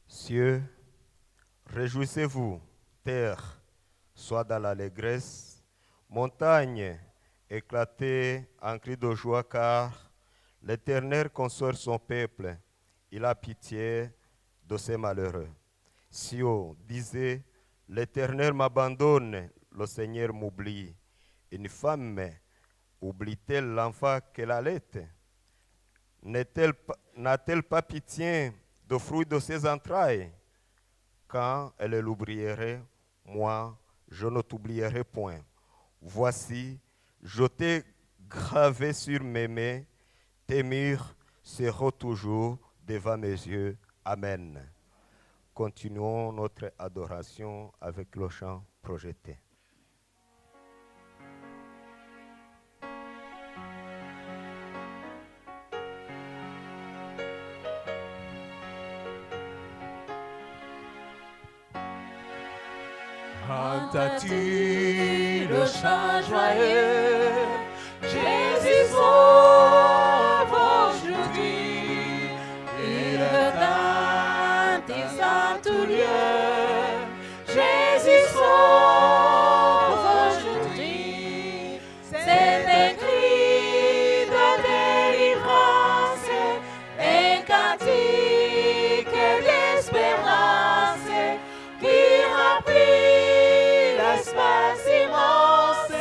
Cieux, réjouissez-vous, terre, sois dans l'allégresse, montagne, éclatez en cris de joie, car l'Éternel console son peuple, il a pitié de ses malheureux. Sion disait, l'Éternel m'abandonne, le Seigneur m'oublie. Une femme oublie-t-elle l'enfant qu'elle allait? N'a-t-elle pas pitié du fruit de ses entrailles? Quand elle l'oublierait, moi, je ne t'oublierai point. Voici, je t'ai gravé sur mes mains, tes murs seront toujours devant mes yeux. Amen. Continuons notre adoration avec le chant projeté. Entends-tu le chant joyeux? Jésus sauve aujourd'hui. Il tente en tout lieu. Jésus sauve aujourd'hui. C'est un cri de délivrance, un cantique d'espérance qui remplit l'espace immense.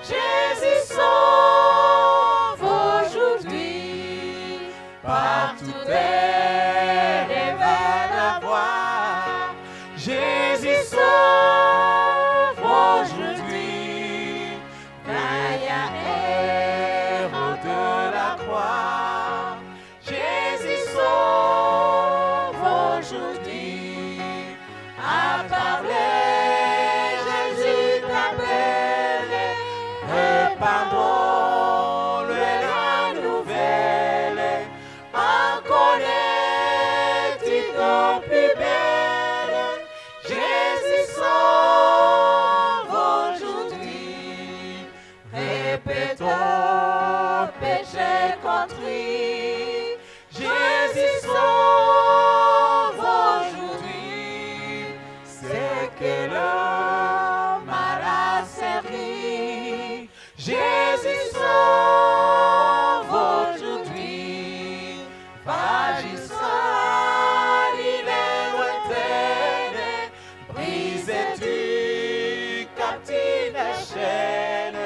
Jésus sauve aujourd'hui. Partout elle va la voir. Jésus sauve aujourd'hui. Vaillant héros de la croix. Jésus sauve aujourd'hui. À parler, Jésus t'appelle, répandons la nouvelle, en connaît-tu ton plus belle? Jésus sauve aujourd'hui. Répétons, péché contrit, Jésus sauve aujourd'hui. C'est que le mal a servi. Jésus sauve aujourd'hui. Vagissant, il est lointaine. Brise-tu, captive chaîne.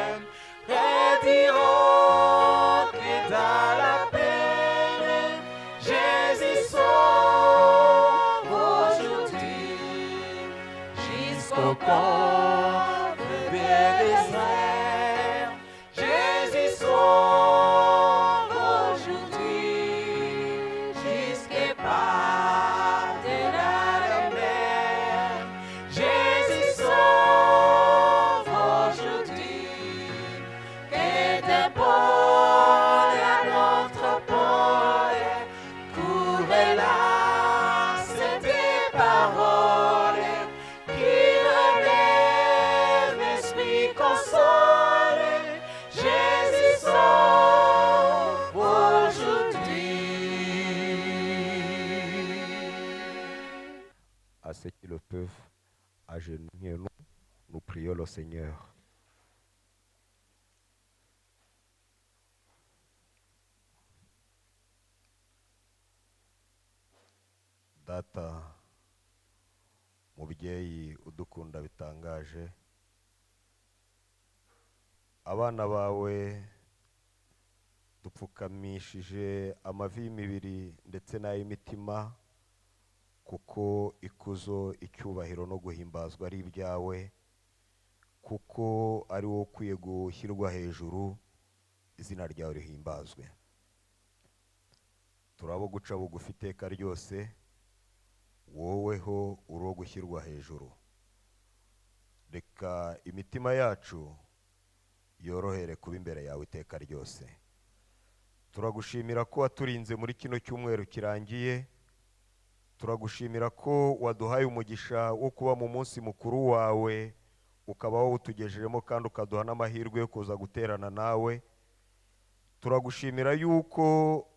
Retirons que dans la peine. Jésus sauve aujourd'hui. Jusqu'au comble des déserts, Jésus sauve aujourd'hui. Jusqu'à par-delà la mer, Jésus sauve aujourd'hui. Que des pôles à notre pôle, courez là, c'est des paroles qui relèvent l'esprit console. Jésus sauve aujourd'hui. À ceux qui le peuvent, agenouillons-nous, nous prions le Seigneur. Data, mubyeyi udukunda bitangaje, abana bawe dupfukamishije amavi y'imibiri ndetse n'ay'imitima, kuko ikuzo, icyubahiro no guhimbazwa ari ibyawe, kuko ari wowe ukwiye gushyirwa hejuru, izina ryawe rihimbazwe. Turabo guca bugufi iteka ryose, woweho uri uwo gushyirwa hejuru. Reka imitima yacu yorohere kuba imbere yawe iteka ryose. Turagushimira ko waturinze muri kino cyumweru kirangiye, turagushimira ko waduhaye umugisha wo kuba mu munsi mukuru wawe, ukaba wawutugejejemo kandi ukaduha n'amahirwe yo kuza guterana nawe. Turagushimira yuko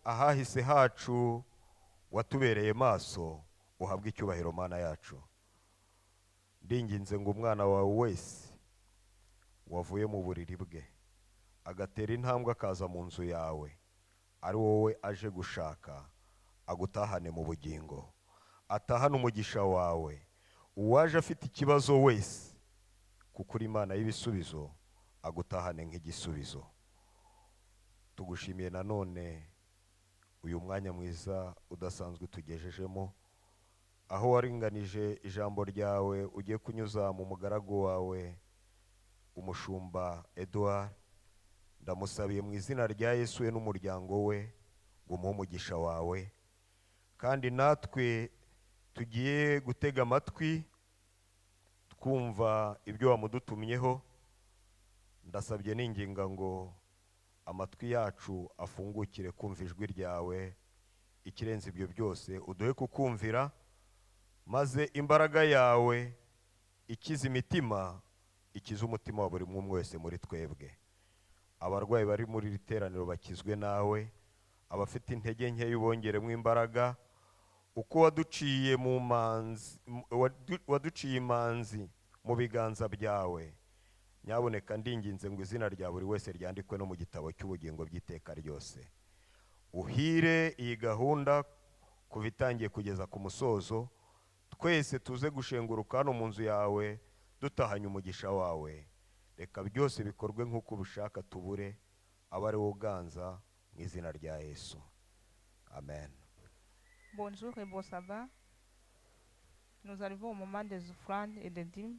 ahahise hacu watubereye maso, uhabwe icyubahiro Mana yacu. Ndinginze ngo umwana wawe wese wavuye mu buriri bwe agatera intambwe akaza mu nzu yawe, ari wowe aje gushaka, agutahane mu bugingo, atahane umugisha wawe. Uwaje afite ikibazo wese, kuko uri Imana y'ibisubizo, agutahane nk'igisubizo. Tugushimiye nanone uyu mwanya mwiza udasanzwe tugejejemo, aho waringanije ijambo ryawe ugiye kunyuza mu mugaragu wawe umushumba Edouard. Ndamusabiye mu izina rya Yesu we n'umuryango we ngo umuhe umugisha wawe, kandi natwe tugiye gutega amatwi twumva ibyo wamudutumyeho. Ndasabye ninginga ngo amatwi yacu afungukire kumva ijwi ryawe, ikirenze ibyo byose uduhe kukumvira, maze imbaraga yawe ikiza imitima, ikiza umutima wa buri umwe wese muri twebwe. Abarwayi bari muri iri teraniro bakizwe nawe, abafite intege nke ubongeremo imbaraga, uko waduciye imanzi mu biganza byawe. Nyaboneka ndinginze ngo izina rya buri wese ryandikwe no mu gitabo cy'ubugingo by'iteka ryose. Uhire iyi gahunda kuva itangiye kugeza ku musozo, twese tuze gushenguruka hano mu nzu yawe dutahanye umugisha wawe. Reka byose bikorwe nk'uko ubishaka, tubure abe ari wowe uganza mu izina rya Yesu. Amen. Bonjour et bon sabbat. Nous arrivons au moment des offrandes et des dîmes.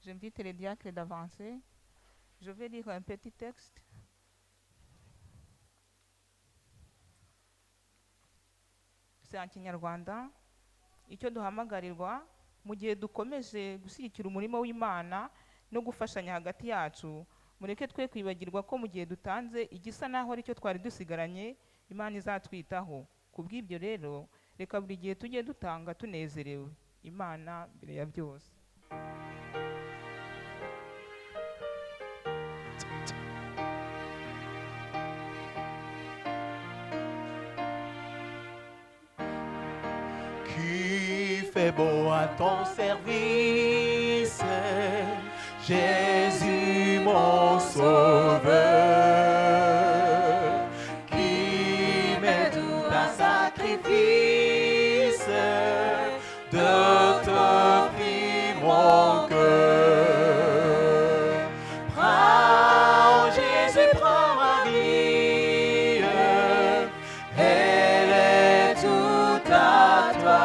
J'invite les diacres d'avancer. Je vais lire un petit texte. C'est en Kinyarwanda. Icyo duhamagarirwa mu gihe dukomeje gushyigikira umurimo w'Imana no gufashanya hagati yacu, mureke twe kwibagirwa ko mu gihe dutanze igisa naho ari cyo twari dusigaranye, Imana izatwitaho. Kubw'ibyo rero, reka buri gihe tujye dutanga tunezerewe Imana mbere ya byose. Qui fait beau à ton service, Jésus mon sauveur, qui met tout un sacrifice de t'offrir mon cœur. Prends Jésus, prends ma vie, elle est toute à toi.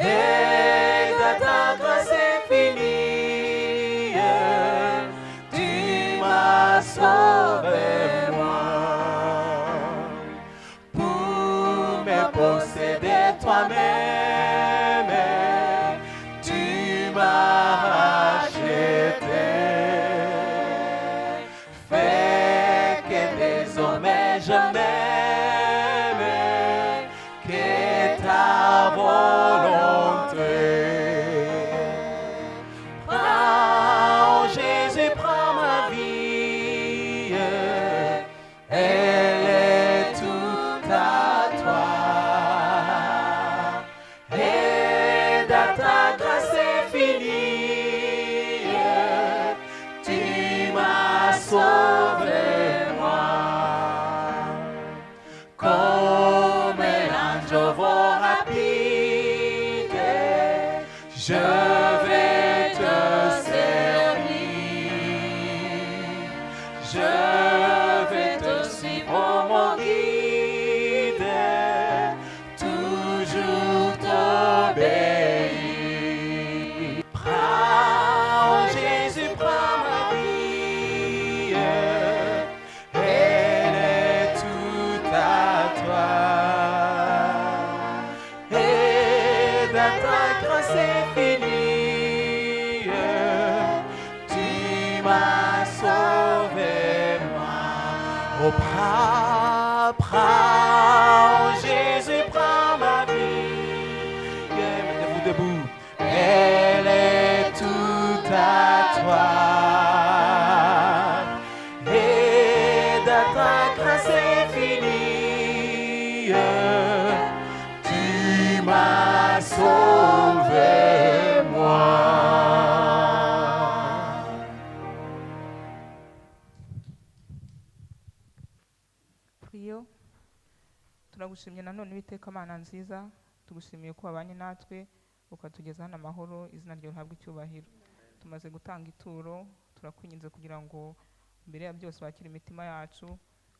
Et de ta grâce infinie, tu m'as sauvé moi. Pour me posséder toi-même, tu m'as racheté. Fais que désormais je m'aime, que ta volonté. Prends Jésus, prends ma vie, elle est toute à toi. Et dans ta grâce infinie, tu m'as sauvé moi. Comme l'ange au vol rapide, je vais te servir. Je vais te suivre, oh mon guide, toujours t'obéir. Prends Jésus, prends ma vie, elle est toute à toi. Et dans ta grâce infinie, tu m'as sauvé, moi. Oh, prends Jésus, prends ma vie. Mettez-vous debout. Elle est toute à toi. Et dans ta grâce infinie, tu m'as sauvé, moi. Priyo turagushimye nanone Uwiteka Mana nziza, tugushimiye ko wabanye natwe ukatugeza hano amahoro, izina ryawe rihabwe icyubahiro. Tumaze gutanga ituro, turakwinginze kugira ngo mbere ya byose wakire imitima yacu,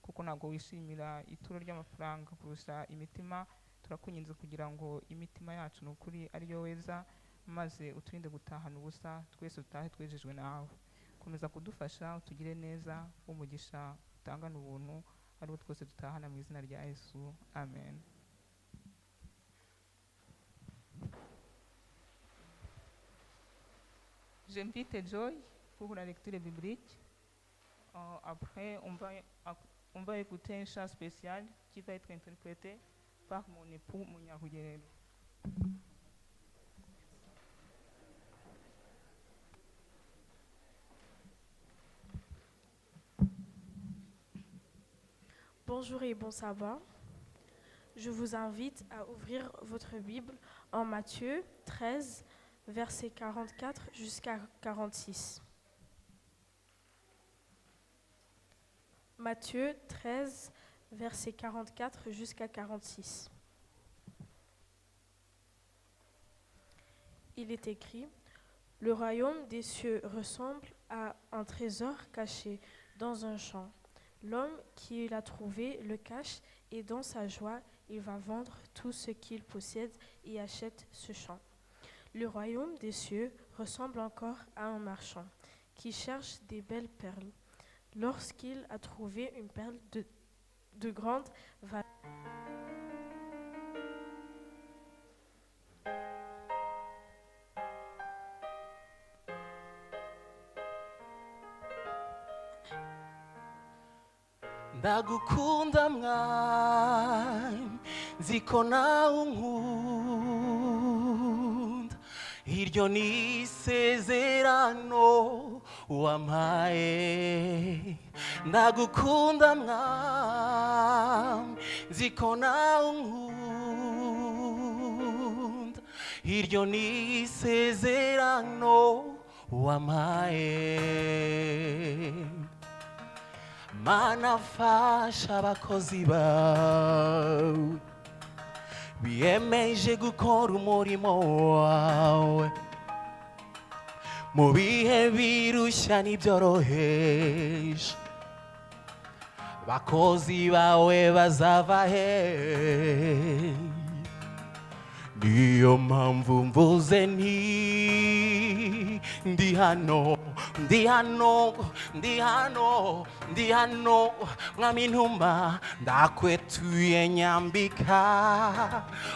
kuko ntabwo wishimira ituro ry'amafaranga kurusha imitima. Turakwinginze kugira ngo imitima yacu ni ukuri ariyo weza, maze uturinde gutahana ubusa, twese dutahe twejejwe nawe. Komeza kudufasha, utugire neza, umugisha utangana ubuntu, ariwo twese dutahana mu izina rya Yesu, amen. J'invite Joy pour la lecture biblique. Après, on va écouter un chant spécial qui va être interprété par mon époux Mouniahouyerel. Bonjour et bon sabbat. Je vous invite à ouvrir votre Bible en Matthieu 13, versets 44 jusqu'à 46. Matthieu 13, versets 44 jusqu'à 46. Il est écrit: Le royaume des cieux ressemble à un trésor caché dans un champ. L'homme qui l'a trouvé le cache et dans sa joie, il va vendre tout ce qu'il possède et achète ce champ. Le royaume des cieux ressemble encore à un marchand qui cherche des belles perles. Lorsqu'il a trouvé une perle de grande valeur, ndagukunda mwami, nziko nawe unkunda, iryo ni isezerano wampaye. Ndagukunda mwami, nziko nawe unkunda, iryo ni isezerano wampaye. Mana fasha abakozi bawe biyemeje gukora umurimo wawe mu bihe birushya n'ibyoroheje. Bakozi bawe bazava he? Niyo mpamvu mvuze nti ndi hano, ndi hano, ndi hano, ndi hano, mwami ntuma, ndakwetuye nyambika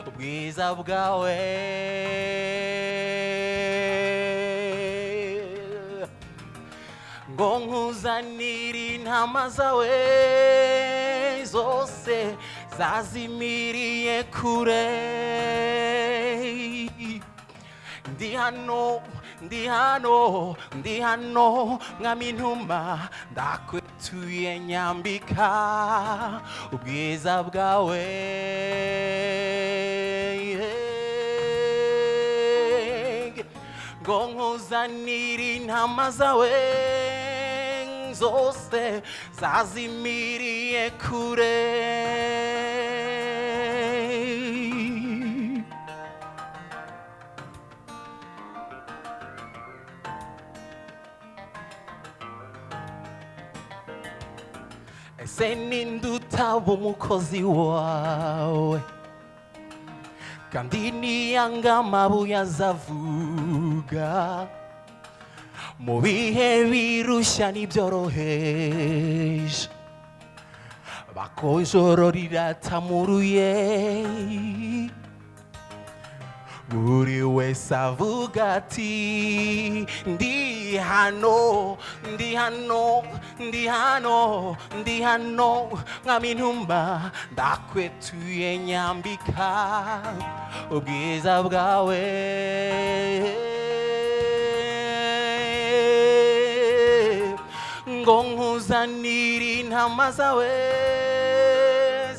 ubwiza bwawe. Ngo nkuzanire intama zawe zose zazimiriye kure. Ndi hano, ndi hano, ndi hano, mwami ntuma, ndakwetuye nyambika ubwiza bwawe. Ngo nkuzanire intama zawe zose zazimiriye kure. ese ninde utaba umukozi wawe kandi niyanga amabuye azavuga mu bihe birushya n'ibyoroheje bako ijoro riratamuruye buri wese avuga ati ndi hano ndi hano ndi hano ndi hano mwami ntumba ndakwetuye nyambika ubwiza bwawe ngo nkuzanire intama zawe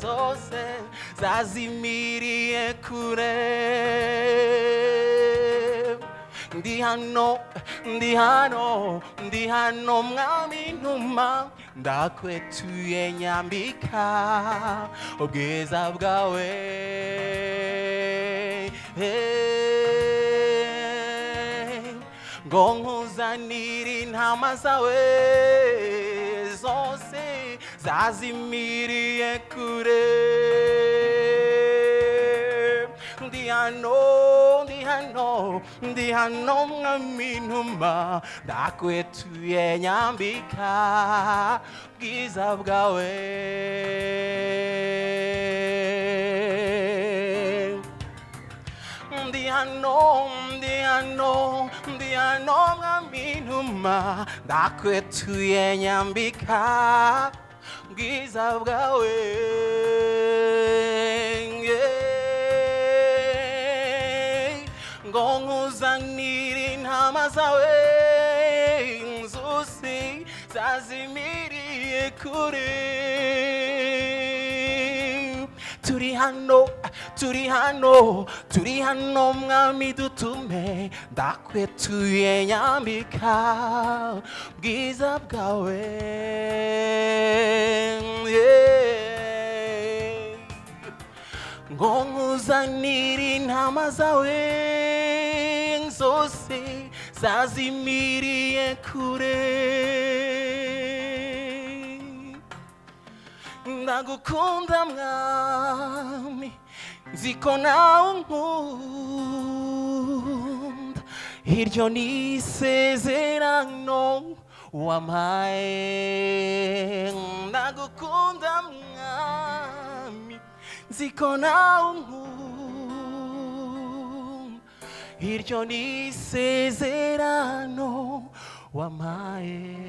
zose zazimiriye kure ndi hano ndi hano ndi hano mwami ntuma ndakwetuye nyambika ubwiza bwawe ngo nkuzanire intama zawe zose zazimiriye kure ndi hano ndi hano ndi hano mwami ntuma ndakwetuye nyambika ubwiza bwawe ndi hano ndi hano ndi hano mwami ntuma ndakwetuye nyambika ubwiza bwawe ngo nkuzanire intama zawe zose zazimiriye kure turi hano turi hano turi hano mwami dutume ndakwetuye nyambika ubwiza bwawe ngo nkuzanire intama zawe zose zazimiriye kure ndagukunda mwami nziko nawe unkunda iryo ni isezerano wampaye ndagukunda mwami nziko nawe unkunda iryo ni isezerano wampaye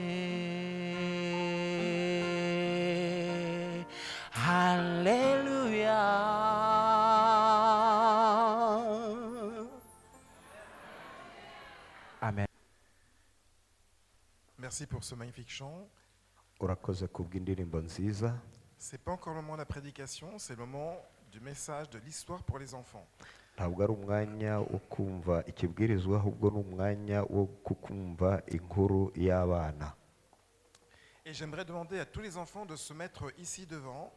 Alléluia. Amen. Merci pour ce magnifique chant. urakoze kubw'indirimbo nziza. C'est pas encore le moment de la prédication, c'est le moment du message de l'histoire pour les enfants. ntabwo ari umwanya wo kumva ikibwirizwa ahubwo ni umwanya wo kukumva inkuru y'abana. Et j'aimerais demander à tous les enfants de se mettre ici devant.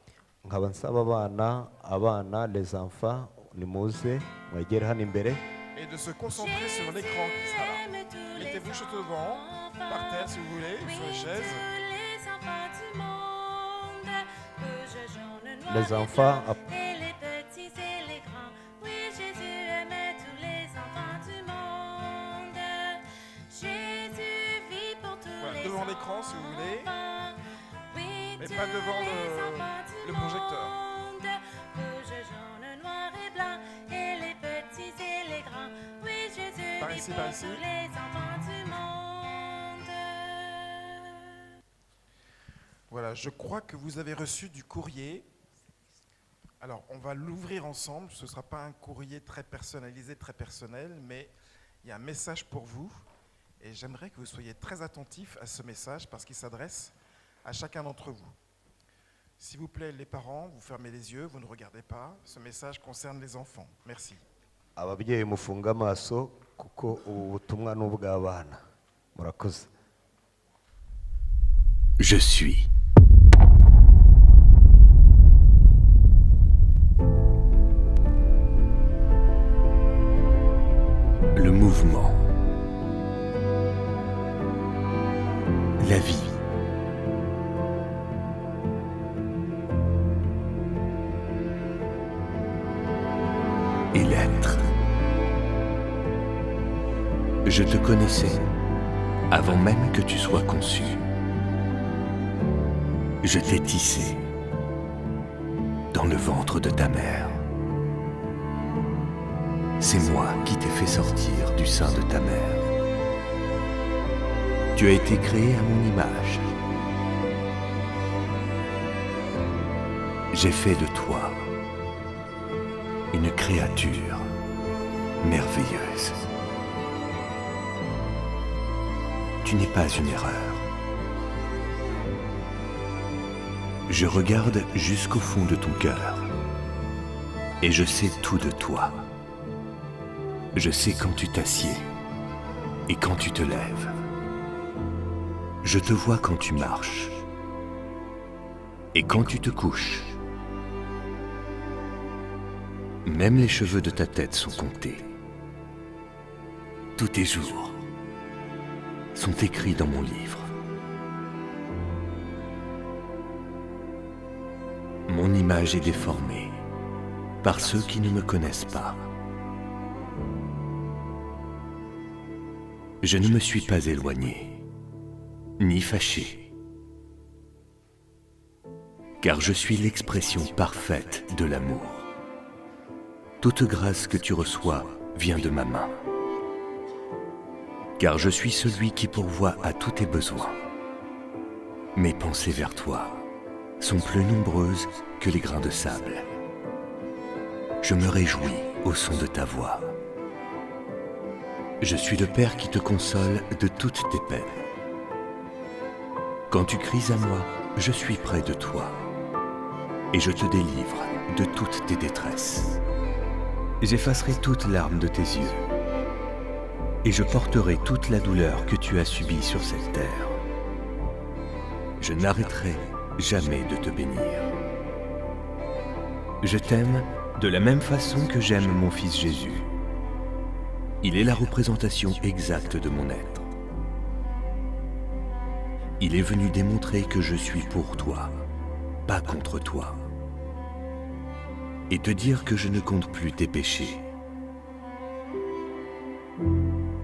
nkaba nsaba abana les enfants nimuze mwegere hano imbere Et de se concentrer sur l'écran qui sera là. Mettez-vous juste devant, par terre si vous voulez, sur les chaises. les enfants Voilà, devant l'écran si vous voulez, mais pas devant le projecteur. Par ici, par ici. Voilà, je crois que vous avez reçu du courrier. Alors, on va l'ouvrir ensemble. Ce ne sera pas un courrier très personnalisé, très personnel, mais il y a un message pour vous. Et j'aimerais que vous soyez très attentifs à ce message parce qu'il s'adresse à chacun d'entre vous. S'il vous plaît, les parents, vous fermez les yeux, vous ne regardez pas. Ce message concerne les enfants. Merci. ababyeyi mufunga amaso kuko ubu butumwa ni ubw'abana. murakoze. Je suis. Le mouvement. La vie. et l'être. Je te connaissais avant même que tu sois conçu. Je t'ai tissé dans le ventre de ta mère. C'est moi qui t'ai fait sortir du sein de ta mère. Tu as été créé à mon image. J'ai fait de toi une créature merveilleuse. Tu n'es pas une erreur. Je regarde jusqu'au fond de ton cœur et je sais tout de toi. Je sais quand tu t'assieds et quand tu te lèves. Je te vois quand tu marches et quand tu te couches. Même les cheveux de ta tête sont comptés. Tous tes jours sont écrits dans mon livre. Mon image est déformée par ceux qui ne me connaissent pas. Je ne me suis pas éloigné, ni fâché, car je suis l'expression parfaite de l'amour. Toute grâce que tu reçois vient de ma main, car je suis celui qui pourvoit à tous tes besoins. Mes pensées vers toi sont plus nombreuses que les grains de sable. Je me réjouis au son de ta voix. Je suis le Père qui te console de toutes tes peines. Quand tu cries à moi, je suis près de toi et je te délivre de toutes tes détresses. J'effacerai toute larme de tes yeux et je porterai toute la douleur que tu as subie sur cette terre. Je n'arrêterai jamais de te bénir. Je t'aime de la même façon que j'aime mon Fils Jésus. Il est la représentation exacte de mon être. Il est venu démontrer que je suis pour toi, pas contre toi, et te dire que je ne compte plus tes péchés.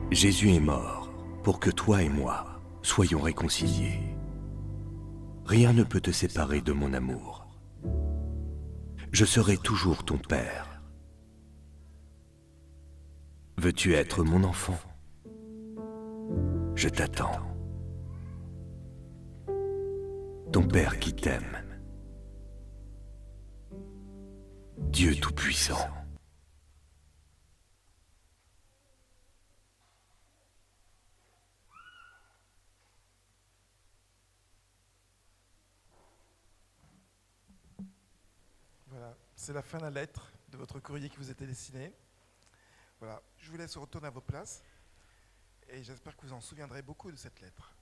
Jésus est mort pour que toi et moi soyons réconciliés. Rien ne peut te séparer de mon amour. Je serai toujours ton Père. Veux-tu être mon enfant? Je t'attends. Ton Père qui t'aime. Dieu Tout-Puissant. Voilà, c'est la fin de la lettre de votre courrier qui vous était destiné. Voilà, je vous laisse retourner à vos places et j'espère que vous en souviendrez beaucoup de cette lettre.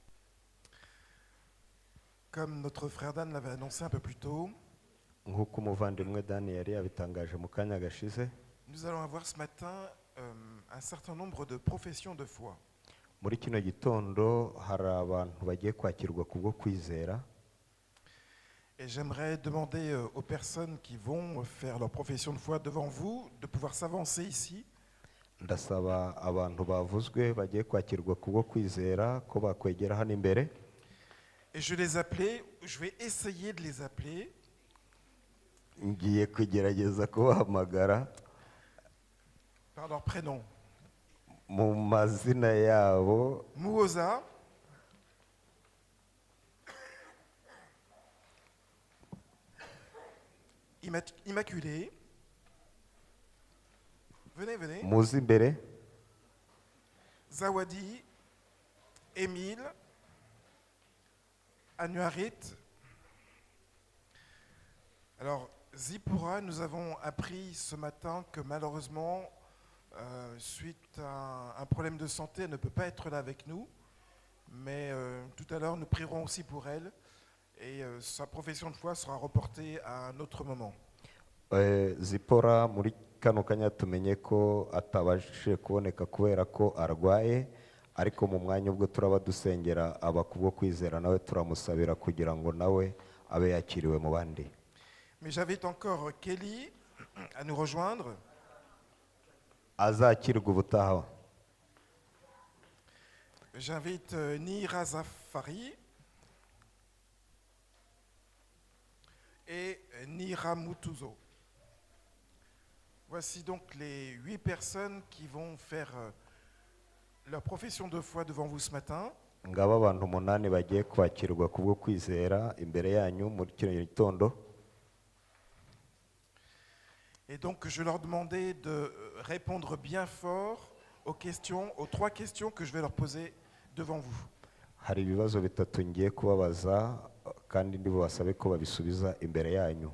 Comme notre frère Dan l'avait annoncé un peu plus tôt, nk'uko umuvandimwe Daniel yabitangaje mu kanya gashize, nous allons avoir ce matin un certain nombre de professions de foi. muri kino gitondo hari abantu bagiye kwakirwa kubwo kwizera. Et j'aimerais demander aux personnes qui vont faire leur profession de foi devant vous de pouvoir s'avancer ici. Ndasaba abantu bavuzwe bagiye kwakirwa kubwo kwizera ko bakwegera hano imbere. Et je les appelais, je vais essayer de les appeler. Ngiye kugerageza kubahamagara Par leur prénom. mu mazina yabo. Muoza, Immaculée. Venez, venez. Muzi imbere. Zawadi, Émile, Anuarit. Alors, Zipora, nous avons appris ce matin que malheureusement, suite à un problème de santé, elle ne peut pas être là avec nous. Mais tout à l'heure, nous prierons aussi pour elle. Et sa profession de foi sera reportée à un autre moment. Zipora muri kano kanya tumenye ko atabashije kuboneka kubera ko arwaye, ariko mu mwanya ubwo turaba dusengera aba kubwo kwizera nawe turamusabira kugira ngo nawe abe yakiriwe mu bandi. Mais j'invite encore Kelly à nous rejoindre. azakirwa ubutaha. J'invite Nira Zafari et Nira Mutuzo. Voici donc les 8 personnes qui vont faire leur profession de foi devant vous ce matin. Ngaba abantu 8 bagiye kwakirwa kubwo kwizera imbere yanyu muri kino gitondo. Et donc je leur demandais de répondre bien fort aux questions, aux 3 questions que je vais leur poser devant vous. Hari ibibazo bitatu ngiye kubabaza kandi ndibubasabe ko babisubiza imbere yanyu.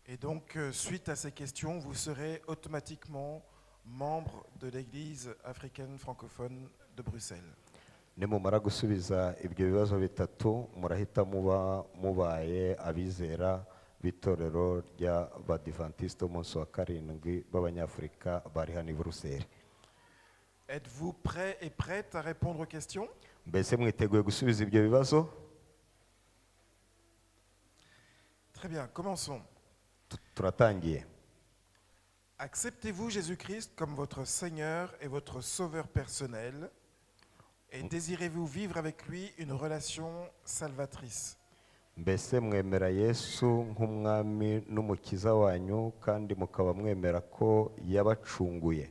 Et donc suite à ces questions, vous serez automatiquement membre de l'Église africaine francophone de Bruxelles. Nimumara gusubiza ibyo bibazo bitatu murahita mubaye abizera b'itorero ry'Abadiventiste umunsi wa karindwi b'Abanyafurika bari hano i Buruseli. Êtes-vous prêts et prêtes à répondre aux questions? Mbese mwiteguye gusubiza ibyo bibazo? Très bien, commençons. Turatangiye. Acceptez-vous Jésus-Christ comme votre Seigneur et votre Sauveur personnel et désirez-vous vivre avec lui une relation salvatrice? Mbese mwemera Yesu nk'umwami n'umukiza wanyu kandi mukaba mwemera ko yabacunguye?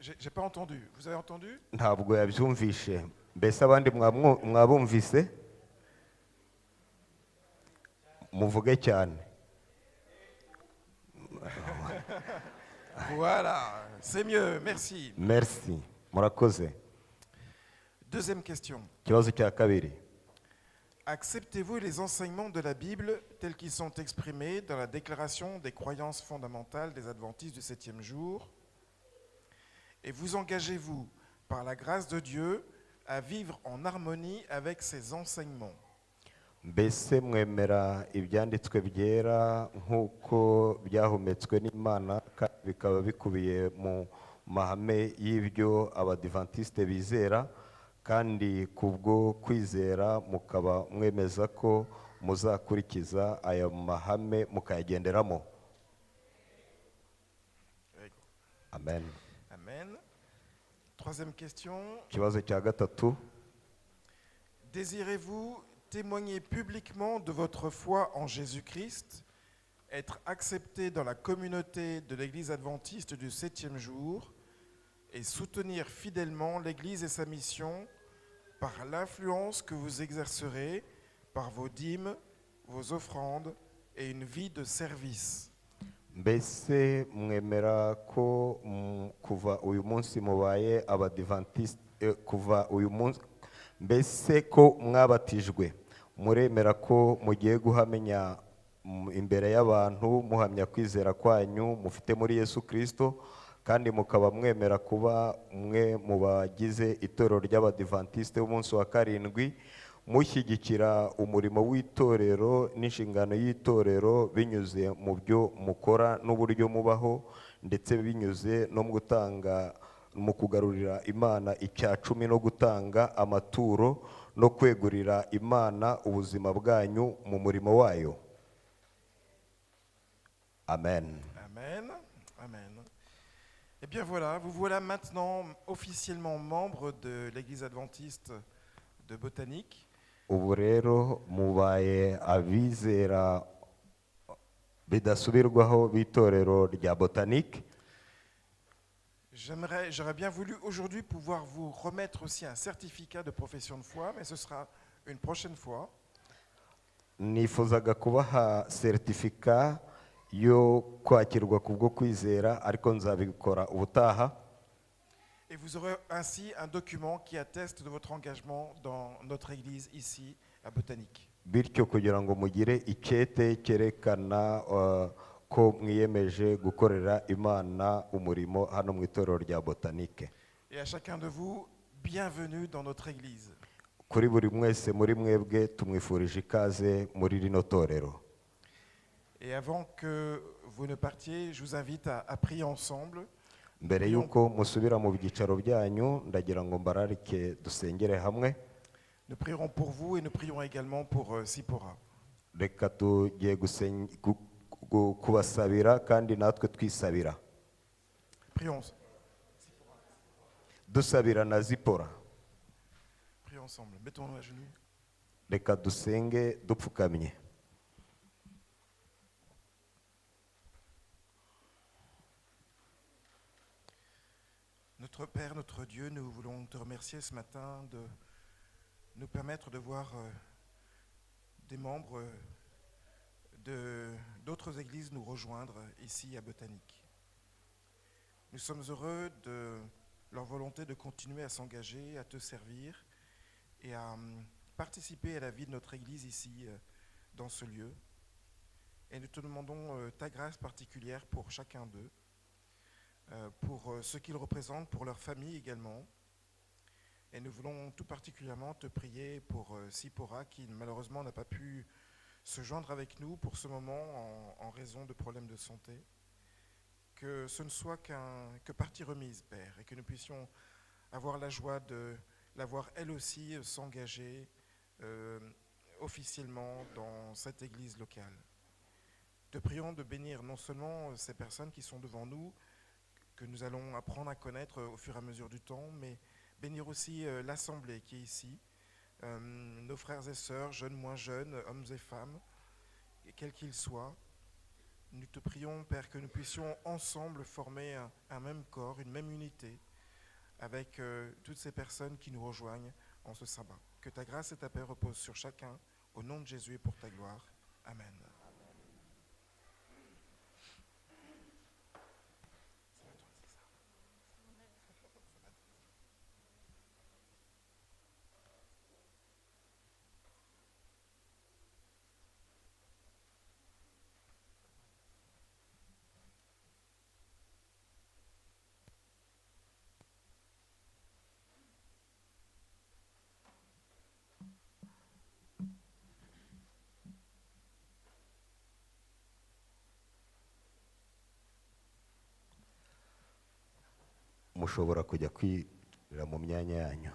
J'ai pas entendu. Vous avez entendu? Ntabwo yabyumvishe. Mbese abandi mwabumvise? Muvuge cyane. Voilà, c'est mieux, merci. Merci. Murakoze. Deuxième question. Kibazo cya kabiri. Acceptez-vous les enseignements de la Bible tels qu'ils sont exprimés dans la déclaration des croyances fondamentales des adventistes du 7e jour? Et vous engagez-vous, par la grâce de Dieu, à vivre en harmonie avec ces enseignements? Mbese mwemera ibyanditswe byera nk'uko byahumetswe n'Imana kandi bikaba bikubiye mu mahame y'ibyo Abadiventiste bizera, kandi kubwo kwizera mukaba mwemeza ko muzakurikiza aya mahame mukayagenderamo? Amen. Amen. Troisième question. Kibazo cya gatatu. Désirez-vous témoigner publiquement de votre foi en Jésus-Christ, être accepté dans la communauté de l'Église adventiste du 7e jour et soutenir fidèlement l'Église et sa mission par l'influence que vous exercerez par vos dîmes, vos offrandes et une vie de service? Mbese mwemera ko kuva uyu munsi mubaye Abadiventiste kuva uyu munsi mbese ko mwabatijwe muremera ko mugiye guhamenya imbere y'abantu muhamya kwizera kwanyu mufite muri Yesu Kristo, kandi mukaba mwemera kuba mwe mu bagize itorero ry'Abadiventiste b'umunsi wa karindwi, mushyigikira umurimo w'itorero n'inshingano y'itorero binyuze mu byo mukora n'uburyo mubaho, ndetse binyuze no mu kugarurira Imana icya cumi no gutanga amaturo no kwegurira Imana ubuzima bwanyu mu murimo wayo. Amen. Amen. Amen. Eh bien voilà, vous voilà maintenant officiellement membre de l'Église adventiste de Botanique. Ubu rero mubaye abizera bidasubirwaho b'itorero rya Botanique. J'aurais bien voulu aujourd'hui pouvoir vous remettre aussi un certificat de profession de foi, mais ce sera une prochaine fois. Nifuzaga kubaha certificat yo kwakirwa kubwo kwizera, ariko nzabikora ubutaha. Et vous aurez ainsi un document qui atteste de votre engagement dans notre église ici à Botanique. Bityo kugira ngo mugire icyete cyerekana ko mwiyemeje gukorera Imana umurimo hano mu itorero rya Botanique. Et à chacun de vous, bienvenue dans notre église. Kuri buri mwese muri mwebwe tumwifurije ikaze muri rino torero. Et avant que vous ne partiez, je vous invite à prier ensemble. Mbere yuko musubira mu byicaro byanyu, ndagira ngo mbararike dusengere hamwe. Nous prierons pour vous et nous prions également pour Sipora. Reka tugiye kubasabira kandi natwe twisabira Prions. dusabira na Zipora. Prions ensemble. Mettons-nous à genoux. Reka dusenge dupfukamye. Notre Père, notre Dieu, nous voulons te remercier ce matin de nous permettre de voir des membres d'autres églises nous rejoindre ici à Botanique. Nous sommes heureux de leur volonté de continuer à s'engager, à te servir et à participer à la vie de notre église ici, dans ce lieu. Et nous te demandons ta grâce particulière pour chacun d'eux, pour ce qu'ils représentent, pour leur famille également. Et nous voulons tout particulièrement te prier pour Sipora, qui malheureusement n'a pas pu se joindre avec nous pour ce moment en raison de problèmes de santé. Que ce ne soit que partie remise, Père, et que nous puissions avoir la joie de la voir elle aussi s'engager officiellement dans cette église locale. Te prions de bénir non seulement ces personnes qui sont devant nous, que nous allons apprendre à connaître au fur et à mesure du temps, mais bénir aussi l'assemblée qui est ici, nos frères et sœurs, jeunes, moins jeunes, hommes et femmes, et quels qu'ils soient. Nous te prions, Père, que nous puissions ensemble former un même corps, une même unité, avec toutes ces personnes qui nous rejoignent en ce sabbat. Que ta grâce et ta paix reposent sur chacun, au nom de Jésus et pour ta gloire. Amen. Mushobora kujya kwirira mu myanya yanyu.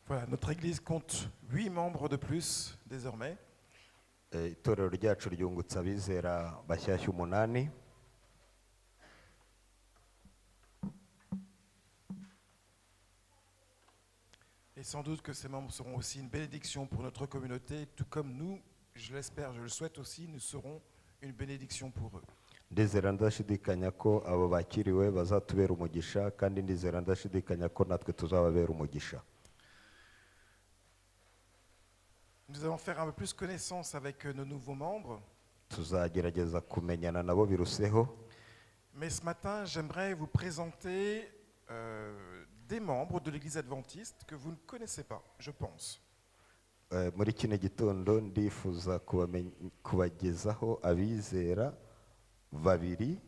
Voilà, notre église compte 8 membres de plus désormais. Itorero ryacu ryungutse abizera bashyashya 8. Et sans doute que ces membres seront aussi une bénédiction pour notre communauté, tout comme nous, je l'espère, je le souhaite aussi, nous serons une bénédiction pour eux. Ndizera ndashidikanya ko abo bakiriwe bazatubera umugisha kandi ndizera ndashidikanya ko natwe tuzababera umugisha. Nous allons faire un peu plus connaissance avec nos nouveaux membres. Tuzagerageza kumenyana nabo biruseho. Mais ce matin, j'aimerais vous présenter des membres de l'église adventiste que vous ne connaissez pas, je pense. Muri kino gitondo ndifuza kubagezaho abizera babiri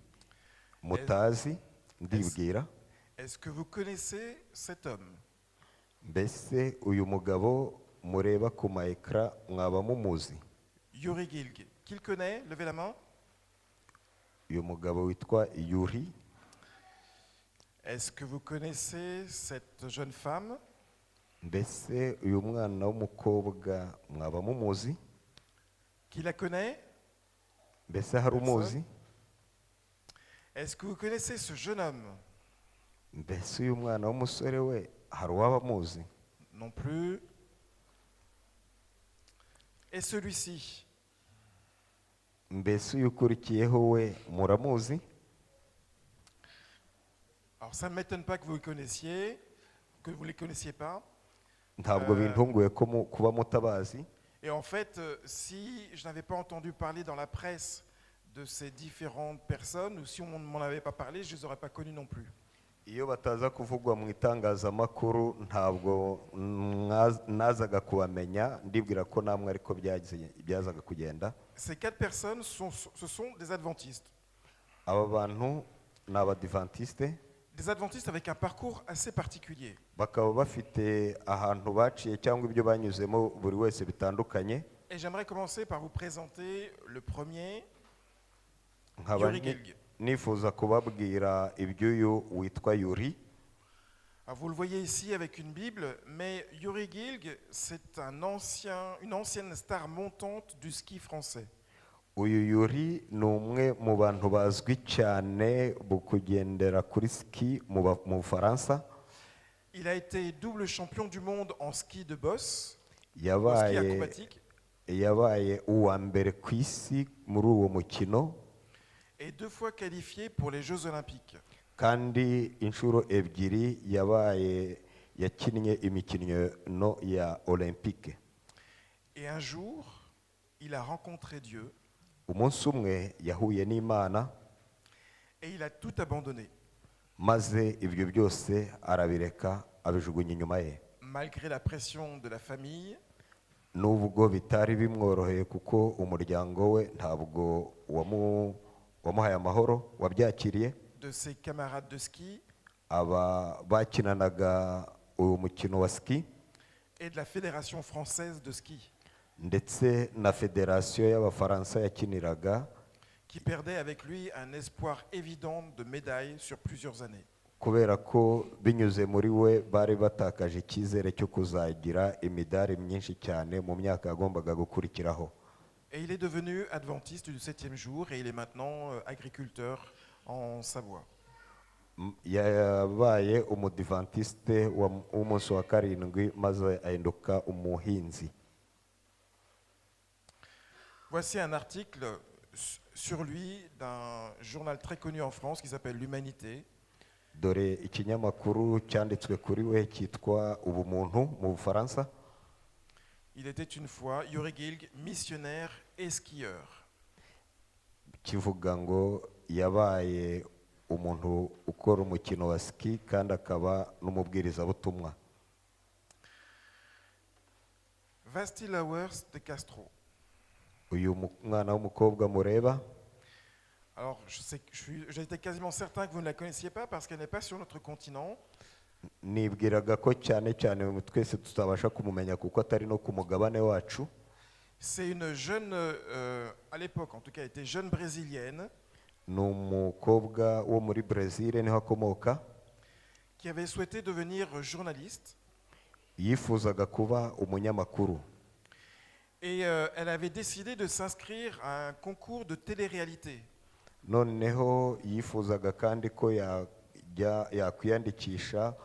mutazi ndibwira. Est-ce que vous connaissez cet homme? Mbese uyu mugabo mureba ku ma ekra mwaba mumuzi? Yuri Gilg. Qui le connaît? Levez la main. Uyu mugabo witwa Yuri. Est-ce que vous connaissez cette jeune femme? Mbese uyu mwana w'umukobwa mwaba mumuzi? Qui la connaît? Mbese hari umuzi? Est-ce que vous connaissez ce jeune homme? Mbese uyu mwana w'umusore we hari uwaba muzi? Non plus. Et celui-ci? Mbese uyu ukurikiyeho we muramuzi? Alors ça ne m'étonne pas que vous le connaissiez, que vous ne les connaissiez pas. Ntabwo bintunguye ko kuba mutabazi. Et en fait, si je n'avais pas entendu parler dans la presse de ces différentes personnes, ou si on ne m'en avait pas parlé, je ne les aurais pas connus non plus. Iyo bataza kuvugwa mu itangazamakuru ntabwo nazaga kubamenya, ndibwira ko namwe ariko byazaga kugenda. Ces 4 personnes ce sont des adventistes. Aba bantu ni abadivantiste. des adventistes avec un parcours assez particulier. bakaba bafite ahantu baciye cyangwa ibyo banyuzemo buri wese bitandukanye. Et j'aimerais commencer par vous présenter le premier, Nkaba Yuri Gilg. nifuza kubabwira iby'uyu witwa Yuri. Alors, vous le voyez ici avec une Bible, mais Yuri Gilg, c'est une ancienne star montante du ski français. Uyu Yuri ni umwe mu bantu bazwi cyane mu kugendera kuri ski mu Bufaransa. Il a été double champion du monde en ski de boss, en ski yabaye acrobatique, yabaye uwa mbere ku isi muri uwo mukino, et 2 fois qualifié pour les Jeux Olympiques. kandi inshuro ebyiri yakinnye imikino ya Olympique. Et un jour, il a rencontré Dieu Umunsi umwe yahuye n'Imana, et il a tout abandonné, maze ibyo byose arabireka abijugunya inyuma ye. malgré la pression de la famille, Nubwo bitari bimworoheye kuko umuryango we ntabwo wamuhaye amahoro, wabyakiriye. de ses camarades de ski Aba bakinanaga uyu mukino wa ski et de la Fédération française de ski, ndetse na federasiyo y'Abafaransa yakiniraga, qui perdait avec lui un espoir évident de médaille sur plusieurs années. kubera ko binyuze muri we bari batakaje icyizere cyo kuzagira imidari myinshi cyane mu myaka yagombaga gukurikiraho. Et il est devenu adventiste du 7e jour et il est maintenant agriculteur en Savoie. Yabaye umudivantiste w'umunsi wa karindwi maze ahinduka umuhinzi. Voici un article sur lui d'un journal très connu en France qui s'appelle L'Humanité. Dore ikinyamakuru cyanditswe kuri we cyitwa Ubumuntu mu Bufaransa. Il était une fois Yuri Gilg, missionnaire et skieur. Kivuga ngo yabaye umuntu ukora umukino wa ski kandi akaba n'umubwirizabutumwa. Vasti Lowers de Castro. Uyu mwana w'umukobwa mureba, Alors, j'étais quasiment certain que vous ne la connaissiez pas parce qu'elle n'est pas sur notre continent. nibwiraga ko cyane cyane twese tutabasha kumumenya kuko atari no ku mugabane wacu. C'est une jeune, à l'époque en tout cas, elle était jeune brésilienne Ni umukobwa wo muri Brazil niho akomoka, qui avait souhaité devenir journaliste. yifuzaga kuba umunyamakuru. Et elle avait décidé de s'inscrire à un concours de télé-réalité. Noneho yifuzaga kandi ko yakwiyandikisha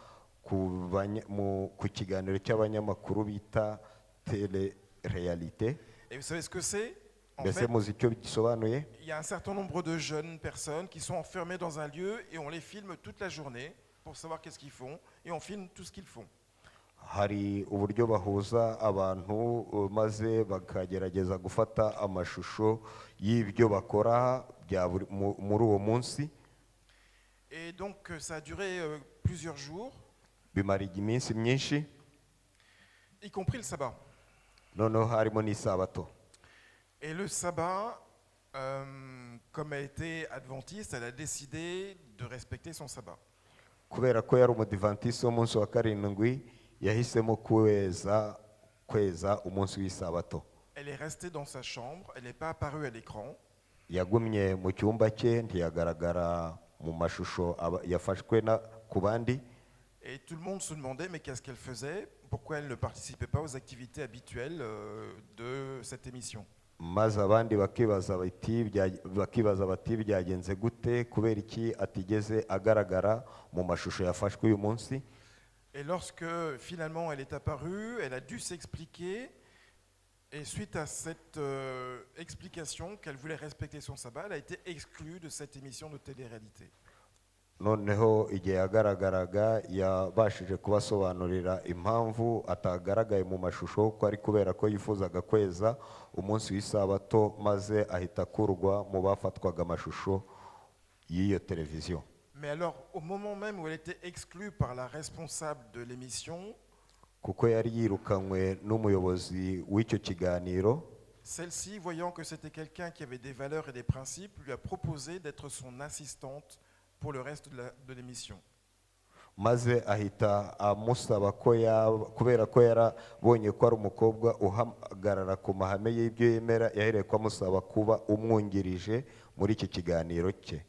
ku kiganiro cy'abanyamakuru bita télé-réalité. Et vous savez ce que c'est? En Mbese fait, muzi icyo gisobanuye? il y a un certain nombre de jeunes personnes qui sont enfermées dans un lieu et on les filme toute la journée pour savoir qu'est-ce qu'ils font et on filme tout ce qu'ils font. Hari uburyo bahuza abantu maze bakagerageza gufata amashusho y'ibyo bakora muri uwo munsi. Et donc ça a duré plusieurs jours, Bimara iminsi myinshi, y compris le sabbat. noneho harimo n'isabato. Et le sabbat, comme elle était adventiste, elle a décidé de respecter son sabbat. Kubera ko yari umudivantiste w'umunsi wa karindwi, yahisemo kweza umunsi w'isabato. Elle est restée dans sa chambre, elle n'est pas apparue à l'écran. Yagumye mu cyumba cye, ntiyagaragara mu mashusho yafashwe ku bandi. Et tout le monde se demandait mais qu'est-ce qu'elle faisait, pourquoi elle ne participait pas aux activités habituelles de cette émission. Maze abandi bakibaza bati byagenze gute, kubera iki atigeze agaragara mu mashusho yafashwe uyu munsi. Et lorsque finalement elle est apparue, elle a dû s'expliquer. Et suite à cette explication qu'elle voulait respecter son sabbat, elle a été exclue de cette émission de télé-réalité. Noneho igihe yagaragaraga yabashije kubasobanurira impamvu atagaragaye mu mashusho ko ari kubera ko yifuzaga kweza umunsi w'isabato, maze ahita akurwa mu bafatwaga amashusho y'iyo televiziyo. Mais alors, au moment même où elle était exclue par la responsable de l'émission, kuko yari yirukanywe n'umuyobozi w'icyo kiganiro, celle-ci, voyant que c'était quelqu'un qui avait des valeurs et des principes, lui a proposé d'être son assistante pour le reste de l'émission. maze ahita amusaba ko kubera ko yarabonye ko ari umukobwa uhagarara ku mahame y'ibyo yemera, yahereye ko amusaba kuba umwungirije muri iki kiganiro cye.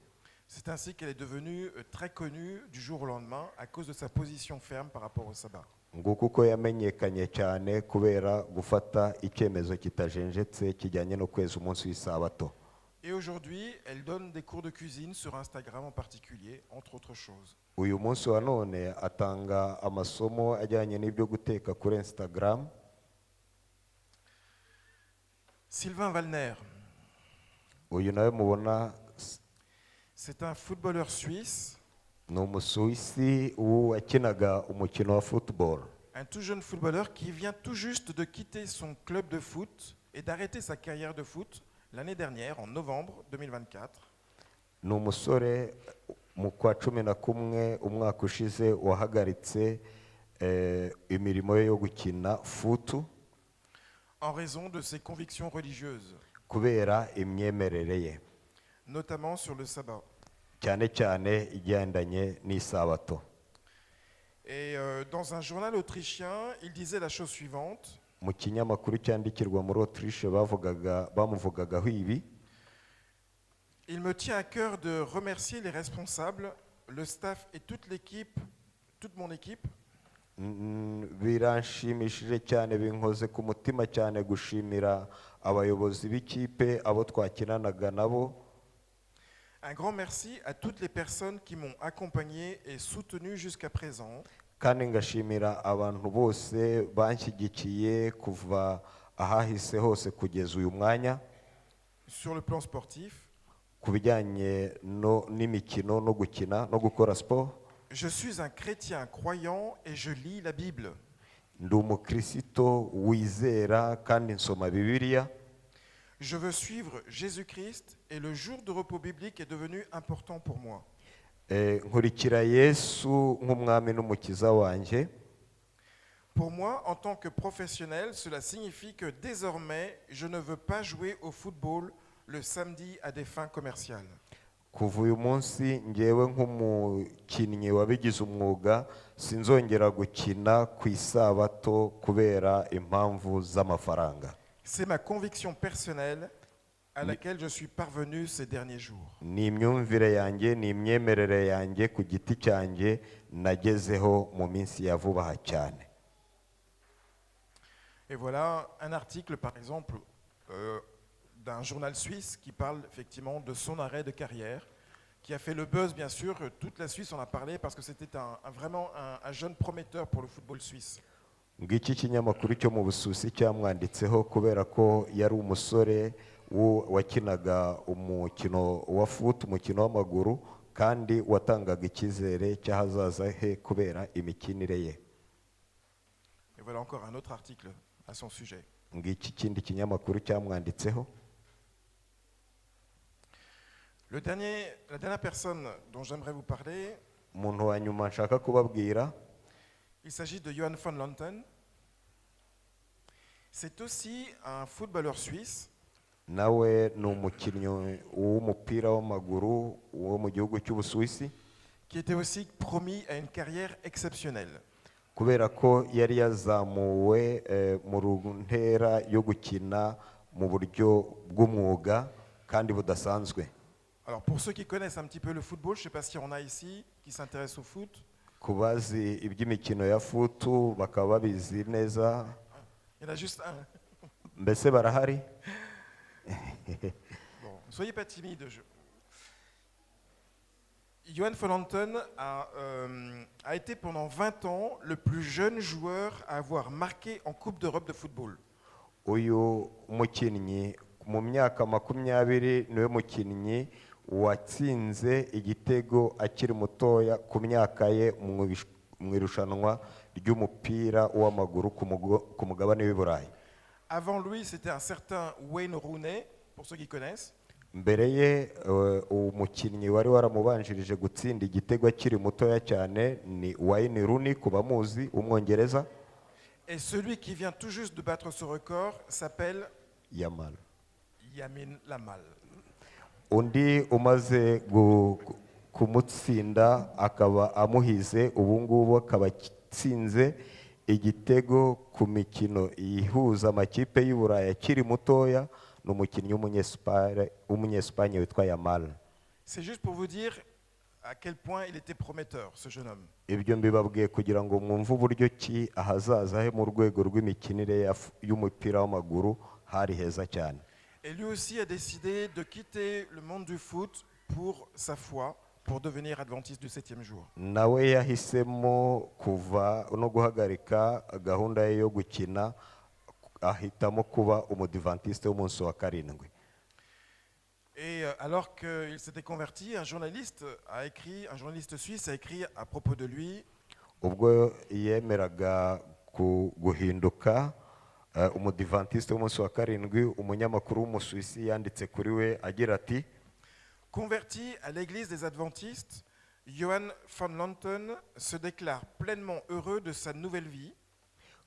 C'est ainsi qu'elle est devenue très connue du jour au lendemain à cause de sa position ferme par rapport au sabbat. Nguko uko yamenyekanye cyane kubera gufata icyemezo kitajenjetse kijyanye no kweza umunsi w'isabato. Et aujourd'hui, elle donne des cours de cuisine sur Instagram en particulier, entre autres choses. Uyu munsi wa none atanga amasomo ajyanye n'ibyo guteka kuri Instagram. Sylvain Wallner, Uyu nawe mubona c'est un footballeur suisse, ni umusuwisi wakinaga umukino wa football. un tout jeune footballeur qui vient tout juste de quitter son club de foot et d'arrêter sa carrière de foot l'année dernière, en novembre 2024. Ni umusore mu kwa 11 umwaka ushize wahagaritse imirimo ye yo gukina futu En raison de ses convictions religieuses, kubera imyemerere ye, notamment sur le sabbat. cyane cyane igendanye n'isabato. Et dans un journal autrichien, il disait la chose suivante. Mu kinyamakuru cyandikirwa muri Autriche bamuvugagaho ibi: Il me tient à cœur de remercier les responsables, le staff et toute l'équipe, toute mon équipe, biranshimishije cyane, binkoze ku mutima cyane gushimira abayobozi b'ikipe, abo twakinanaga nabo. un grand merci à toutes les personnes qui m'ont accompagné et soutenu jusqu'à présent. Kandi ngashimira abantu bose banshyigikiye kuva ahahise hose kugeza uyu mwanya, Sur le plan sportif, ku bijyanye n'imikino no gukina no gukora sport. je suis un chrétien croyant et je lis la Bible. Ndi umukristo wizera kandi nsoma Bibiliya. Je veux suivre Jésus-Christ et le jour de repos biblique est devenu important pour moi. Nkurikira Yesu nk'umwami n'umukiza wanjye. Pour moi, en tant que professionnel, cela signifie que désormais, je ne veux pas jouer au football le samedi à des fins commerciales. Kuva uyu munsi ngewe nk'umukinnyi wabigize umwuga sinzongera gukina ku isabato kubera impamvu z'amafaranga. C'est ma conviction personnelle à laquelle je suis parvenu ces derniers jours. Ni imyumvire yanjye, ni imyemerere yanjye ku giti cyanjye nagezeho mu minsi ya vuba aha cyane. Et voilà un article, par exemple, d'un journal suisse qui parle effectivement de son arrêt de carrière, qui a fait le buzz, bien sûr. Toute la Suisse en a parlé parce que c'était vraiment un jeune prometteur pour le football suisse. Ngiki kinyamakuru cyo mu Busuwisi cyamwanditseho kubera ko yari umusore wakinaga umukino wa foot, umukino w'amaguru, kandi watangaga icyizere cy'ahazaza he kubera imikinire ye. Et voilà encore un autre article à son sujet. Ngiki kindi kinyamakuru cyamwanditseho. La dernière personne dont j'aimerais vous parler, Umuntu wa nyuma nshaka kubabwira, il s'agit de Johan van Lanten. C'est aussi un footballeur suisse nawe ni umukinnyi w'umupira w'amaguru wo mu gihugu cy'Ubusuwisi, qui était aussi promis à une carrière exceptionnelle. kubera ko yari yazamuwe mu ntera yo gukina mu buryo bw'umwuga kandi budasanzwe. Alors pour ceux qui connaissent un petit peu le football, je ne sais pas s'il y en a ici qui s'intéressent au foot. Ku bazi iby'imikino ya futu bakaba babizi neza. Il y en a juste un. Mbese barahari? Bon, soyez pas timide. Johan van Lanten a été pendant 20 ans le plus jeune joueur à avoir marqué en Coupe d'Europe de football. Uyu mukinnyi mu myaka 20 niwe mukinnyi watsinze igitego akiri mutoya ku myaka ye mu irushanwa ry'umupira w'amaguru ku mugabane w'i Burayi. Avant lui, c'était un certain Wayne Rooney, pour ceux qui connaissent. Mbere ye umukinnyi wari waramubanjirije gutsinda igitego akiri mutoya cyane ni Wayne Rooney, ku bamuzi, umwongereza. Et celui qui vient tout juste de battre ce record s'appelle Yamin Lamal. Undi umaze kumutsinda akaba amuhize ubu ngubu akaba atsinze igitego ku mikino ihuza amakipe y'u Burayi akiri mutoya n'umukinnyi w'umunyesipanye witwa Yamal. C'est juste pour vous dire à quel point il était prometteur, ce jeune homme. Ibyo mbibabwiye kugira ngo mwumve uburyo ki ahazaza he mu rwego rw'imikinire y'umupira w'amaguru hari heza cyane. Et lui aussi a décidé de quitter le monde du foot pour sa foi, pour devenir adventiste du 7e jour. Nawe yahisemo kuva no guhagarika gahunda ye yo gukina ahitamo kuba umudivantiste w'umunsi wa karindwi. Et alors qu'il s'était converti, un journaliste suisse a écrit à propos de lui. Ubwo yemeraga guhinduka umudivantiste w'umunsi wa karindwi, umunyamakuru w'umusuwisi yanditse kuri we agira ati: Converti à l'église des adventistes, Johann van Lanten se déclare pleinement heureux de sa nouvelle vie.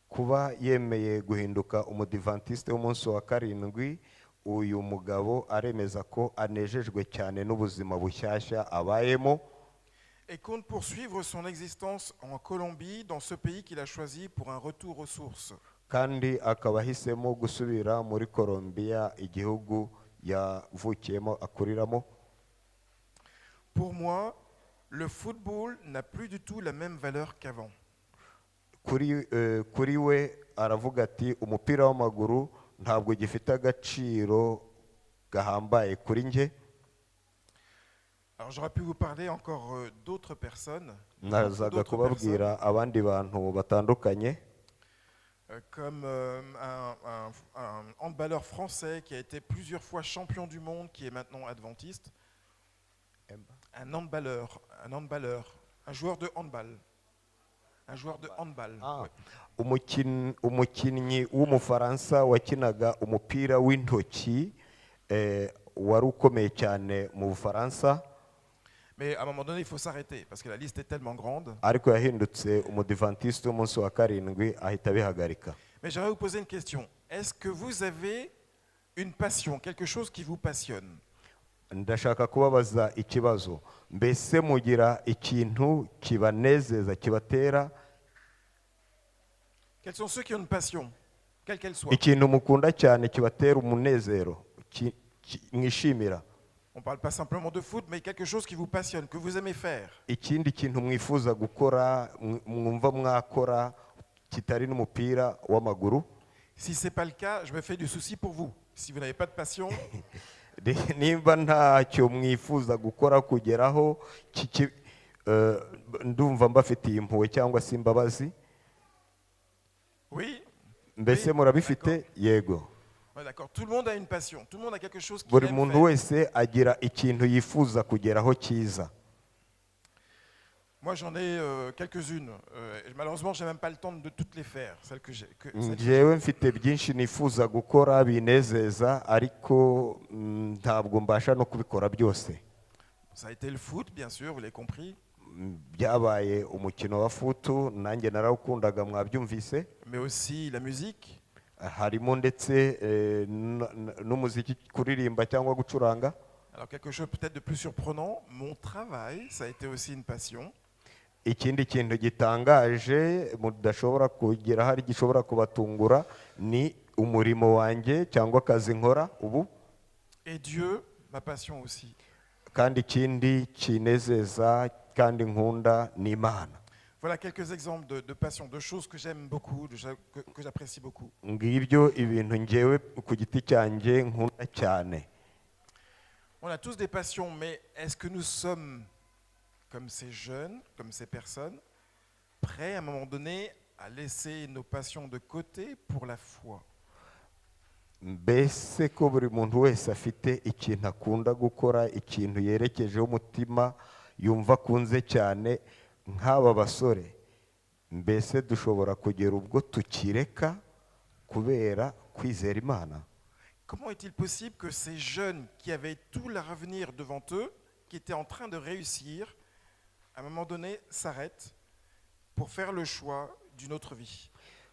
Kuba yemeye guhinduka umudivantiste w'umunsi wa karindwi, uyu mugabo aremeza ko anejejwe cyane n'ubuzima bushyashya abayemo. Et compte poursuivre son existence en Colombie, dans ce pays qu'il a choisi pour un retour aux sources. Kandi akaba ahisemo gusubira muri Colombia, igihugu yavukiyemo akuriramo. Pour moi, le football n'a plus du tout la même valeur qu'avant. Kuri we aravuga ati umupira w'amaguru ntabwo gifite agaciro gahambaye kuri nge. Alors j'aurais pu vous parler encore d'autres personnes. Nazaga kubabwira abandi bantu batandukanye. Comme un handballeur français qui a été plusieurs fois champion du monde, qui est maintenant adventiste. Un handballeur, un joueur de handball. Un joueur de handball. Umukinnyi w'umufaransa wakinaga umupira w'intoki wari ukomeye cyane mu Bufaransa. Mais à un moment donné, il faut s'arrêter parce que la liste est tellement grande. Ariko yahindutse umudivantiste w'umunsi wa karindwi ahita bihagarika. Mais j'aimerais vous poser une question. Est-ce que vous avez une passion, quelque chose qui vous passionne? Ndashaka kubabaza ikibazo. Mbese mugira ikintu kibanezeza kibatera? Quels sont ceux qui ont une passion, quelle qu'elle soit? Ikintu mukunda cyane kibatera umunezero mwishimira. On ne parle pas simplement de foot, mais quelque chose qui vous passionne, que vous aimez faire. Ikindi kintu mwifuza gukora, mwumva mwakora kitari n'umupira w'amaguru. Si c'est pas le cas, je me fais du souci pour vous. Si vous n'avez pas de passion, nimba ntacyo mwifuza gukora kugeraho, ndumva mbafitiye impuhwe cyangwa se imbabazi. Oui. Mbese murabifite? Yego. D'accord. Tout le monde a une passion. Tout le monde a quelque chose qu'il Buri aime muntu faire. wese agira ikintu yifuza kugeraho cyiza. Moi, j'en ai quelques-unes. Malheureusement, je n'ai même pas le temps de toutes les faire. Celles que j'ai. Njyewe mfite byinshi nifuza gukora binezeza, ariko ntabwo mbasha no kubikora byose. Ça a été le foot, bien sûr, vous l'avez compris. Byabaye umukino wa futu, nanjye narawukundaga mwabyumvise. Mais aussi la musique. Harimo ndetse n'umuziki, kuririmba cyangwa gucuranga. Alors quelque chose peut-être de plus surprenant, mon travail, ça a été aussi une passion. Ikindi kintu gitangaje mudashobora kugira hari gishobora kubatungura ni umurimo wanjye cyangwa akazi nkora ubu. Et Dieu, ma passion aussi. Kandi ikindi kinezeza kandi nkunda ni Imana. Voilà quelques exemples de passion, de choses que j'aime beaucoup, que j'apprécie beaucoup. Ngibyo ibintu njyewe ku giti cyanjye nkunda cyane. On a tous des passions, mais est-ce que nous sommes, comme ces jeunes, comme ces personnes, prêts à un moment donné à laisser nos passions de côté pour la foi? Mbese ko buri muntu wese afite ikintu akunda gukora, ikintu yerekejeho umutima yumva akunze cyane, nk'aba basore, mbese dushobora kugera ubwo tukireka kubera kwizera Imana? Comment est-il possible que ces jeunes qui avaient tout leur avenir devant eux, qui étaient en train de réussir, à un moment donné s'arrêtent pour faire le choix d'une autre vie?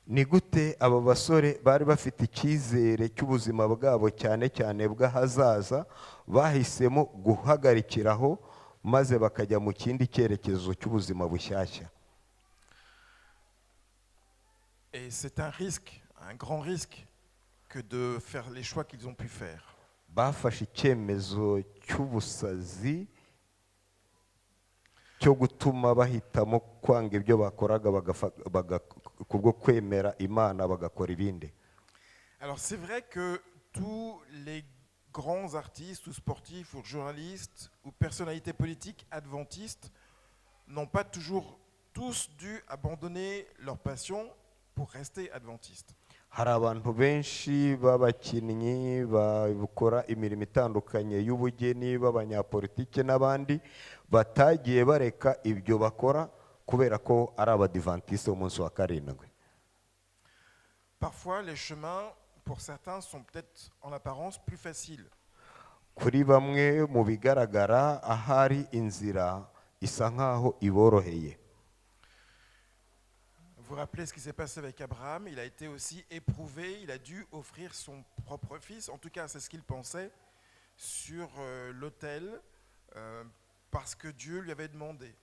Ni gute aba basore bari bafite icyizere cy'ubuzima bwabo cyane cyane bw'ahazaza bahisemo guhagarikiraho maze bakajya mu kindi cyerekezo cy'ubuzima bushyashya. Et c'est un risque, un grand risque, que de faire les choix qu'ils ont pu faire. Bafashe icyemezo cy'ubusazi cyo gutuma bahitamo kwanga ibyo bakoraga kubwo kwemera Imana bagakora ibindi. Alors c'est vrai que tous les grands artistes ou sportifs ou journalistes ou personnalités politiques adventistes n'ont pas toujours tous dû abandonner leur passion pour rester adventistes. Hari abantu benshi b'abakinnyi bakora imirimo itandukanye y'ubugeni b'abanyapolitike n'abandi batagiye bareka ibyo bakora kubera ko ari abadivantiste umunsi wa karindwi. Parfois les chemins pour certains sont peut-être en apparence plus faciles. Kuri bamwe mu bigaragara ahari inzira isa nkaho iboroheye. Vous vous rappelez ce qui s'est passé avec Abraham, il a été aussi éprouvé, il a dû offrir son propre fils, en tout cas c'est ce qu'il pensait, sur l'autel parce que Dieu lui avait demandé.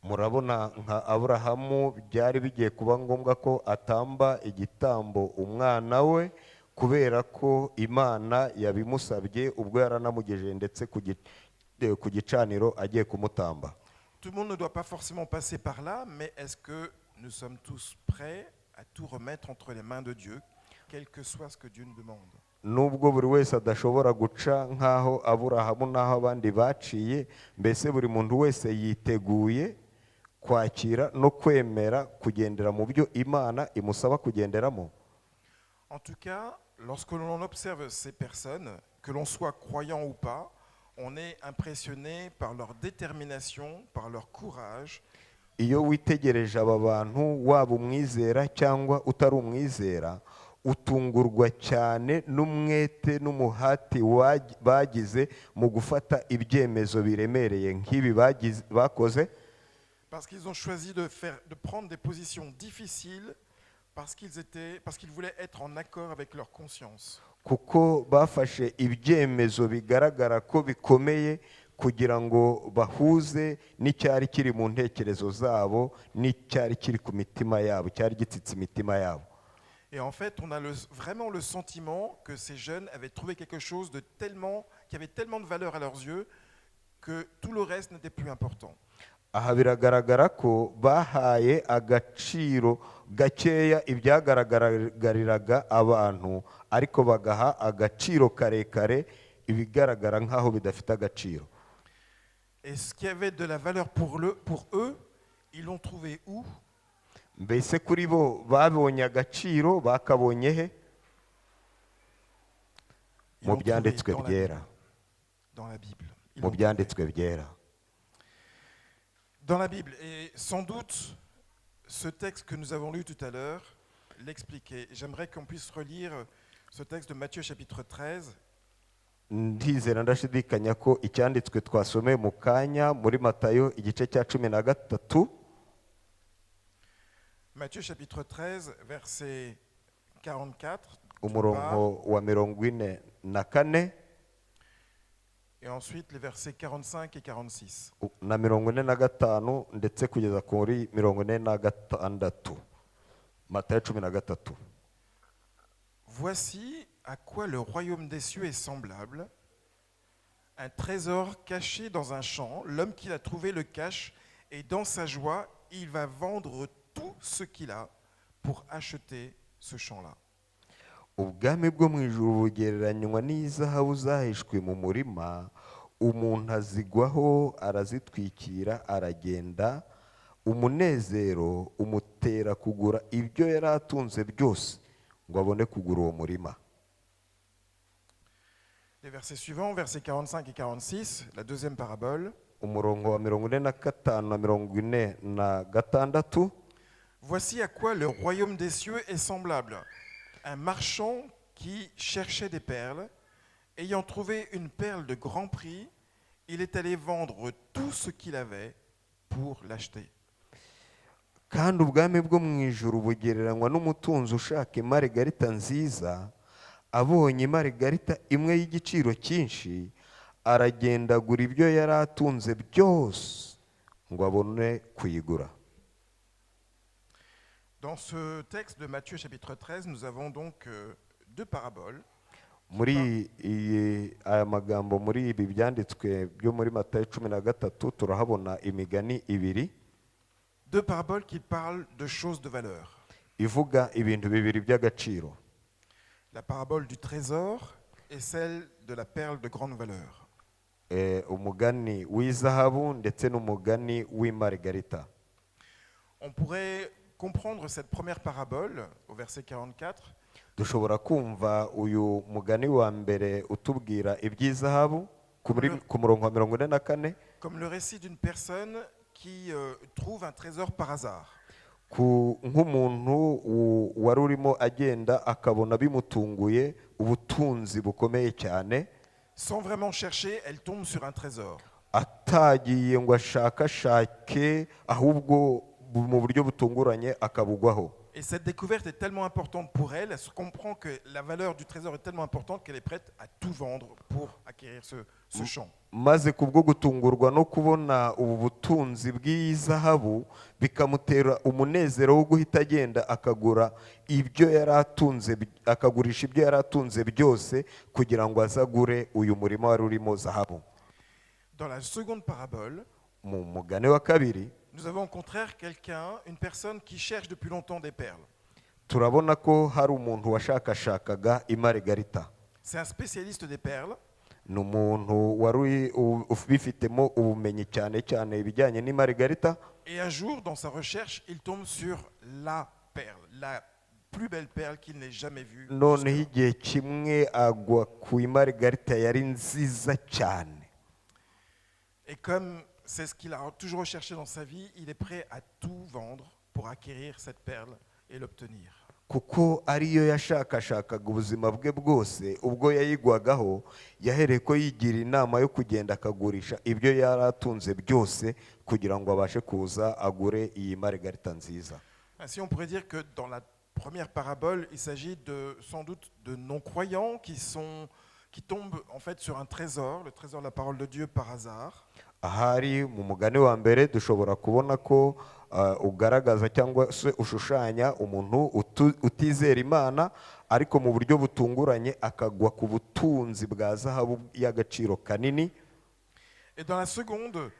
Murabona nka Aburahamu byari bigiye kuba ngombwa ko atamba igitambo umwana we kubera ko Imana yabimusabye ubwo yaranamugejeje ndetse ku gicaniro agiye kumutamba. Tout le monde ne doit pas forcément passer par là, mais est-ce que nous sommes tous prêts à tout remettre entre les mains de Dieu, quel que soit ce que Dieu nous demande? Nubwo buri wese adashobora guca nkaho Aburahamu naho abandi baciye, mbese buri muntu wese yiteguye kwakira no kwemera kugendera mu byo Imana imusaba kugenderamo. En tout cas, lorsque l'on observe ces personnes, que l'on soit croyant ou pas, on est impressionné par leur détermination, par leur courage. Iyo witegereje aba bantu waba umwizera cyangwa utari umwizera, utungurwa cyane n'umwete n'umuhati bagize mu gufata ibyemezo biremereye nk'ibi bakoze. Parce qu'ils ont choisi de prendre des positions difficiles parce qu'ils voulaient être en accord avec leur conscience. Kuko bafashe ibyemezo bigaragara ko bikomeye kugira ngo bahuze n'icyari kiri mu ntekerezo zabo n'icyari kiri ku mitima yabo, cyari gitsitse imitima yabo. Et en fait, on a vraiment le sentiment que ces jeunes avaient trouvé quelque chose qui avait tellement de valeur à leurs yeux que tout le reste n'était plus important. Aha biragaragara ko bahaye agaciro gakeya ibyagaragariraga abantu ariko bagaha agaciro karekare ibigaragara nkaho bidafite agaciro. Et ce qui avait de la valeur pour eux, ils l'ont trouvé où? Mbese kuri bo babonye agaciro bakabonye he? Mu byanditswe byera. Dans la Bible. Mu byanditswe byera. Dans la Bible, et sans doute, ce texte que nous avons lu tout à l'heure l'expliquait. J'aimerais qu'on puisse relire ce texte de Matthieu chapitre 13. Ndizera ndashidikanya ko icyanditswe twasomeye mu kanya muri Matayo igice cya 13. Matthieu chapitre 13, verset 44. Umurongo wa 44. Et ensuite les versets 45 et 46. Na 45 ndetse kugeza kuri 46. Matayo 13. Voici à quoi le royaume des cieux est semblable. Un trésor caché dans un champ, l'homme qui l'a trouvé le cache, et dans sa joie, il va vendre tout ce qu'il a pour acheter ce champ-là. Ubwami bwo mu ijuru bugereranywa n'izahabu zahishwe mu murima, umuntu azigwaho arazitwikira aragenda, umunezero umutera kugura ibyo yari atunze byose ngo abone kugura uwo murima. Les versets suivants, versets 45 et 46, la deuxième parabole. Umurongo wa 45 na 46. Voici à quoi le royaume des cieux est semblable. Un marchand qui cherchait des perles, ayant trouvé une perle de grand prix, il est allé vendre tout ce qu'il avait pour l'acheter. Kandi ubwami bwo mu ijuru bugereranywa n'umutunzi ushaka imarigarita nziza, abonye imarigarita imwe y'igiciro cyinshi, aragenda agura ibyo yari atunze byose ngo abone kuyigura. Dans ce texte de Matthieu chapitre 13, nous avons donc deux paraboles. Muri aya magambo muri ibi byanditswe byo muri Matayo 13 turahabona imigani ibiri Deux paraboles qui parlent de choses de valeur. ivuga ibintu bibiri by'agaciro. La parabole du trésor et celle de la perle de grande valeur. Umugani w'izahabu ndetse n'umugani w'imarigarita. On pourrait comprendre cette première parabole au verset 44 Dushobora kumva uyu mugani wa mbere utubwira iby'izahabu ku murongo wa 44 comme le récit d'une personne qui trouve un trésor par hasard. nk'umuntu wari urimo agenda akabona bimutunguye ubutunzi bukomeye cyane, Sans vraiment chercher, elle tombe sur un trésor. atagiye ngo ashakashake ahubwo mu buryo butunguranye akabugwaho. Et cette découverte est tellement importante pour elle, elle se comprend que la valeur du trésor est tellement importante qu'elle est prête à tout vendre pour acquérir ce champ. Maze kubwo gutungurwa no kubona ubu butunzi bw'izahabu bikamutera umunezero wo guhita agenda akagura ibyo yaratunze, akagurisha ibyo yaratunze byose kugira ngo azagure uyu murima wari urimo zahabu. Dans la seconde parabole, Mu mugani wa kabiri nous avons au contraire quelqu'un, une personne qui cherche depuis longtemps des perles. turabona ko hari umuntu washakashakaga imarigarita. C'est un spécialiste des perles. Ni umuntu wari ubifitemo ubumenyi cyane cyane ibijyanye n'imarigarita. Et un jour, dans sa recherche, il tombe sur la perle, la plus belle perle qu'il n'ait jamais vue. Noneho igihe kimwe agwa ku imarigarita yari nziza cyane. Et comme c'est ce qu'il a toujours recherché dans sa vie, il est prêt à tout vendre pour acquérir cette perle et l'obtenir. Kuko ariyo yashakashakaga ubuzima bwe bwose, ubwo yayigwagaho yahereye ko yigira inama yo kugenda akagurisha ibyo yaratunze byose kugira ngo abashe kuza agure iyi marigarita nziza. Ainsi, on pourrait dire que dans la première parabole, il s'agit sans doute de non-croyants qui tombent en fait sur un trésor, le trésor de la parole de Dieu par hasard. Ahari mu mugani wa mbere dushobora kubona ko ugaragaza cyangwa se ushushanya umuntu utizera Imana ariko mu buryo butunguranye akagwa ku butunzi bwa zahabu y'agaciro kanini. Et dans la seconde,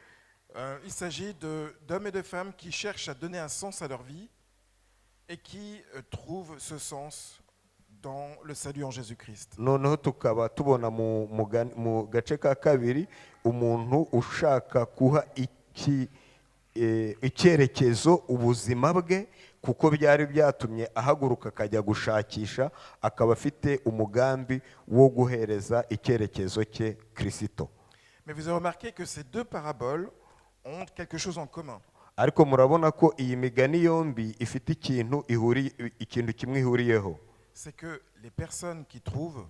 il s'agit d'hommes et de femmes qui cherchent à donner un sens à leur vie et qui trouvent ce sens dans le salut en Jésus-Christ. Noneho tukaba tubona mu gace ka kabiri umuntu ushaka kuha icyerekezo ubuzima bwe kuko byari byatumye ahaguruka akajya gushakisha, akaba afite umugambi wo guhereza icyerekezo cye Kristo. Mais vous avez remarqué que ces deux paraboles ont quelque chose en commun. Ariko murabona ko iyi migani yombi ifite ikintu kimwe ihuriyeho. C'est que les personnes qui trouvent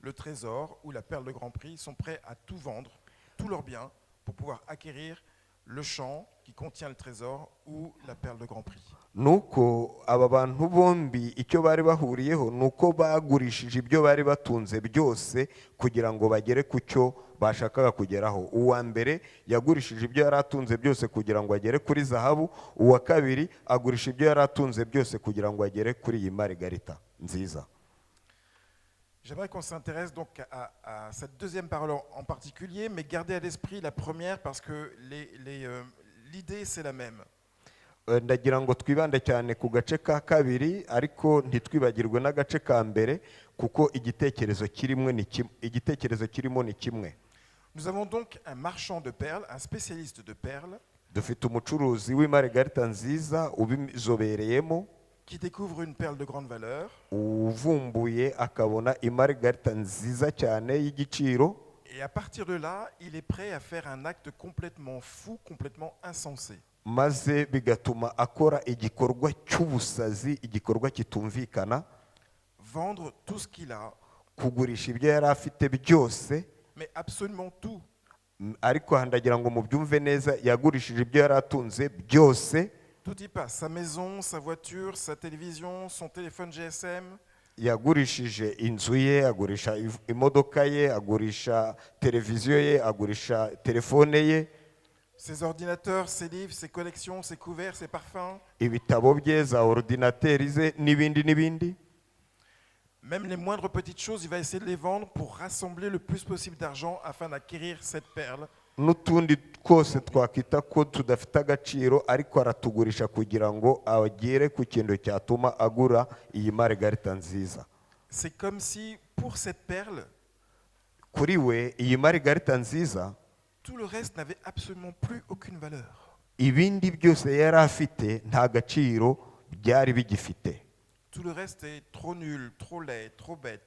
le trésor ou la perle de grand prix sont prêts à tout vendre, tous leurs biens, pour pouvoir acquérir le champ qui contient le trésor ou la perle de grand prix. Nuko aba bantu bombi icyo bari bahuriyeho nuko bagurishije ibyo bari batunze byose kugira ngo bagere ku cyo bashakaga kugeraho. Uwa mbere yagurishije ibyo yari atunze byose kugira ngo agere kuri zahabu, uwa kabiri agurisha ibyo yari atunze byose kugira ngo agere kuri iyi marigarita nziza. J'aimerais qu'on s'intéresse donc à cette deuxième parole en particulier, mais gardez à l'esprit la première parce que l'idée c'est la même. Ndagira ngo twibande cyane ku gace ka kabiri ariko ntitwibagirwe n'agace ka mbere kuko igitekerezo kirimo ni kimwe. Nous avons donc un marchand de perles, un spécialiste de perles, Dufite umucuruzi w'imarigarita nziza ubizobereyemo qui découvre une perle de grande valeur. uvumbuye akabona imarigarita nziza cyane y'igiciro. Et à partir de là, il est prêt à faire un acte complètement fou, complètement insensé. Maze bigatuma akora igikorwa cy'ubusazi, igikorwa kitumvikana, Vendre tout ce qu'il a, kugurisha ibyo yari afite byose. mais absolument tout. Ariko ndagira ngo mubyumve neza, yagurishije ibyo yari atunze byose. Tout y passe, sa maison, sa voiture, sa télévision, son téléphone GSM. yagurishije inzu ye, agurisha imodoka ye, agurisha televiziyo ye, agurisha telefone ye, ses ordinateurs, ses livres, ses collections, ses couverts, ses parfums. ibitabo bye, za ordinateri ze n'ibindi n'ibindi. Même les moindres petites choses, il va essayer de les vendre pour rassembler le plus possible d'argent afin d'acquérir cette perle. N'utundi twose twakwita ko tudafite agaciro ariko aratugurisha kugira ngo agere ku kintu cyatuma agura iyi Margarita nziza. C'est comme si pour cette perle, Kuri we iyi Margarita nziza tout le reste n'avait absolument plus aucune valeur. ibindi byose yari afite nta gaciro byari bigifite. Tout le reste est trop nul, trop laid, trop bête.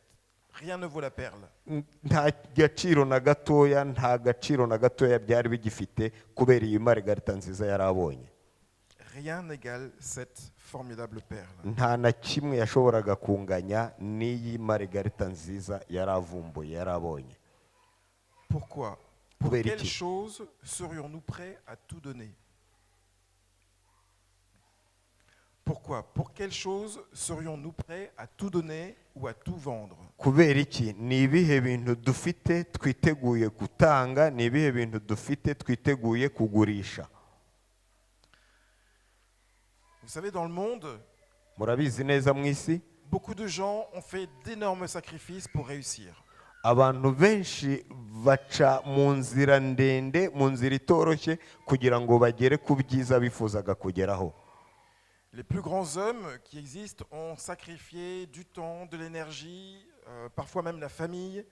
Rien ne vaut la perle. Nta gaciro na gatoya, nta gaciro na gatoya byari bigifite kubera iyi Margarita nziza yari abonye. Rien n'égale cette formidable perle. Nta na kimwe yashoboraga kunganya n'iyi Margarita nziza yari avumbuye, yari abonye. Pourquoi? Pour Kubera quelle iki? chose serions-nous prêts à tout donner? Pourquoi? Pour quelle chose serions-nous prêts à tout donner ou à tout vendre? Kubera iki? Ni ibihe bintu dufite twiteguye gutanga, ni ibihe bintu dufite twiteguye kugurisha. Vous savez, dans le monde, Murabizi neza mu isi beaucoup de gens ont fait d'énormes sacrifices pour réussir. abantu benshi baca mu nzira ndende, mu nzira itoroshye kugira ngo bagere ku byiza bifuzaga kugeraho. Les plus grands hommes qui existent ont sacrifié du temps, de l'énergie, parfois même la famille.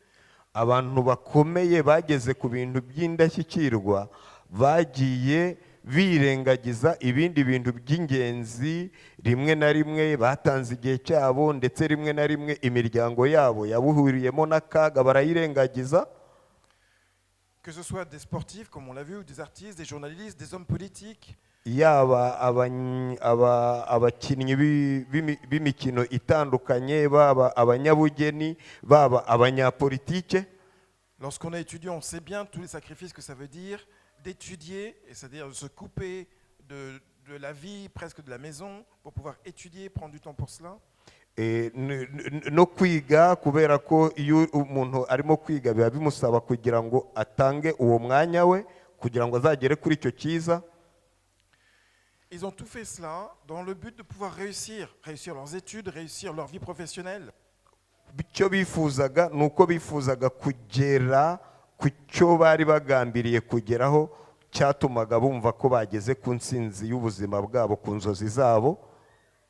Abantu bakomeye bageze ku bintu by'indashyikirwa bagiye birengagiza ibindi bintu by'ingenzi, rimwe na rimwe batanze igihe cyabo ndetse rimwe na rimwe imiryango yabo yabuhuriyemo n'akaga barayirengagiza. Que ce soit des sportifs, comme on l'a vu, ou des artistes, des journalistes, des hommes politiques. Yaba abakinnyi b'imikino itandukanye, baba abanyabugeni, baba abanyapolitike. Lorsqu'on est étudiant, on sait bien tous les sacrifices que ça veut dire d'étudier, et c'est-à-dire de se couper de la vie, presque de la maison, pour pouvoir étudier, prendre du temps pour cela. No kwiga, kubera ko iyo umuntu arimo kwiga biba bimusaba kugira ngo atange uwo mwanya we kugira ngo azagere kuri icyo cyiza. Ils ont tout fait cela dans le but de pouvoir réussir leurs études, réussir leur vie professionnelle. Icyo bifuzaga ni uko bifuzaga kugera ku cyo bari bagambiriye kugeraho cyatumaga bumva ko bageze ku ntsinzi y'ubuzima bwabo, ku nzozi zabo.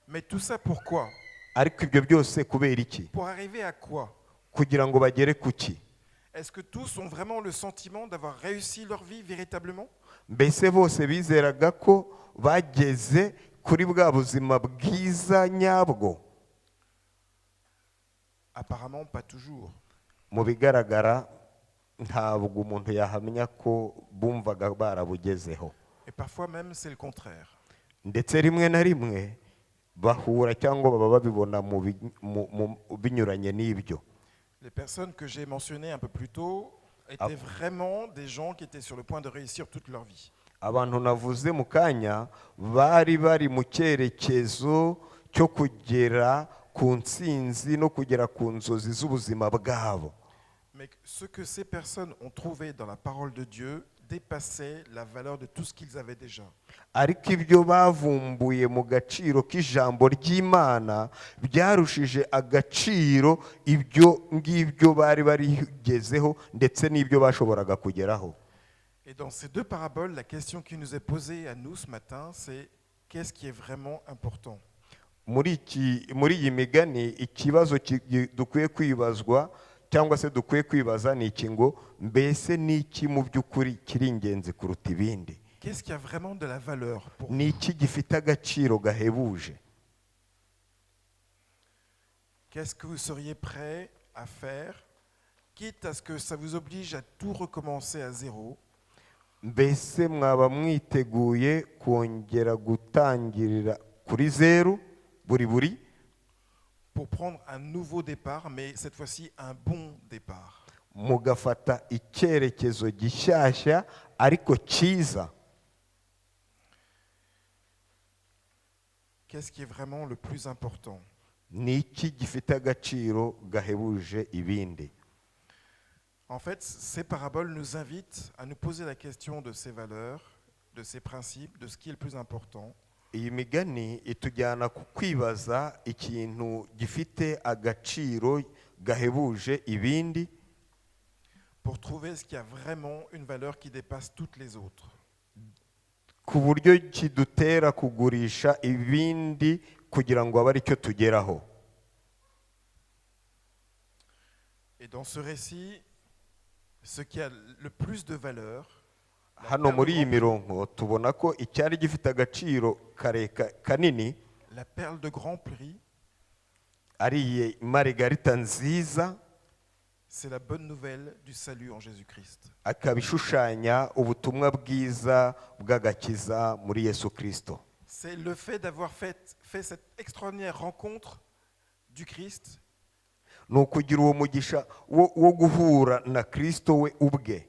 Mais tout ça pourquoi? Ariko ibyo byose kubera iki? Pour arriver à quoi? Kugira ngo bagere ku ki? Est-ce que tous ont vraiment le sentiment d'avoir réussi leur vie véritablement? Mbese bose bizeraga ko bageze kuri bwa buzima bwiza nyabwo? Apparemment pas toujours. Mu bigaragara ntabwo umuntu yahamya ko bumvaga barabugezeho. Et parfois même c'est le contraire. Ndetse rimwe na rimwe bahura cyangwa baba babibona binyuranye n'ibyo. Les personnes que j'ai mentionnées un peu plus tôt étaient vraiment des gens qui étaient sur le point de réussir toute leur vie. Abantu navuze mu kanya bari mu cyerekezo cyo kugera ku ntsinzi no kugera ku nzozi z'ubuzima bwabo. Mais ce que ces personnes ont trouvé dans la parole de Dieu dépassait la valeur de tout ce qu'ils avaient déjà. Ariko ibyo bavumbuye mu gaciro k'ijambo ry'Imana byarushije agaciro ibyo ngibyo bari barigezeho ndetse n'ibyo bashoboraga kugeraho. Et dans ces deux paraboles, la question qui nous est posée à nous ce matin, c'est qu'est-ce qui est vraiment important? Muri iyi migani ikibazo dukwiye kwibazwa cyangwa se dukwiye kwibaza ni iki ngo mbese ni iki mu by'ukuri kiri ingenzi kuruta ibindi? Qu'est-ce qui a vraiment de la valeur pour vous? Ni iki gifite agaciro gahebuje? Qu'est-ce que vous seriez prêt à faire, quitte à ce que ça vous oblige à tout recommencer à zéro? Mbese mwaba mwiteguye kongera gutangirira kuri zeru buri pour prendre un nouveau départ, mais cette fois-ci un bon départ? Mugafata icyerekezo gishyashya ariko cyiza. Qu'est-ce qui est vraiment le plus important? ni iki gifite agaciro gahebuje ibindi. En fait, ces paraboles nous invitent à nous poser la question de ces valeurs, de ces principes, de ce qui est le plus important. Iyi migani itujyana ku kwibaza ikintu gifite agaciro gahebuje ibindi, pour trouver ce qui a vraiment une valeur qui dépasse toutes les autres. ku buryo kidutera kugurisha ibindi kugira ngo abe ari cyo tugeraho. Et dans ce récit, ce qui a le plus de valeur, Hano muri iyi mirongo tubona ko icyari gifite agaciro kanini la perle de grand prix, ari iyi marigarita nziza, c'est la bonne nouvelle du salut en Jésus-Christ. akaba ishushanya ubutumwa bwiza bw'agakiza muri Yesu Kristo. C'est le fait d'avoir fait cette extraordinaire rencontre du Christ Ni ukugira uwo mugisha wo guhura na Kristo we ubwe,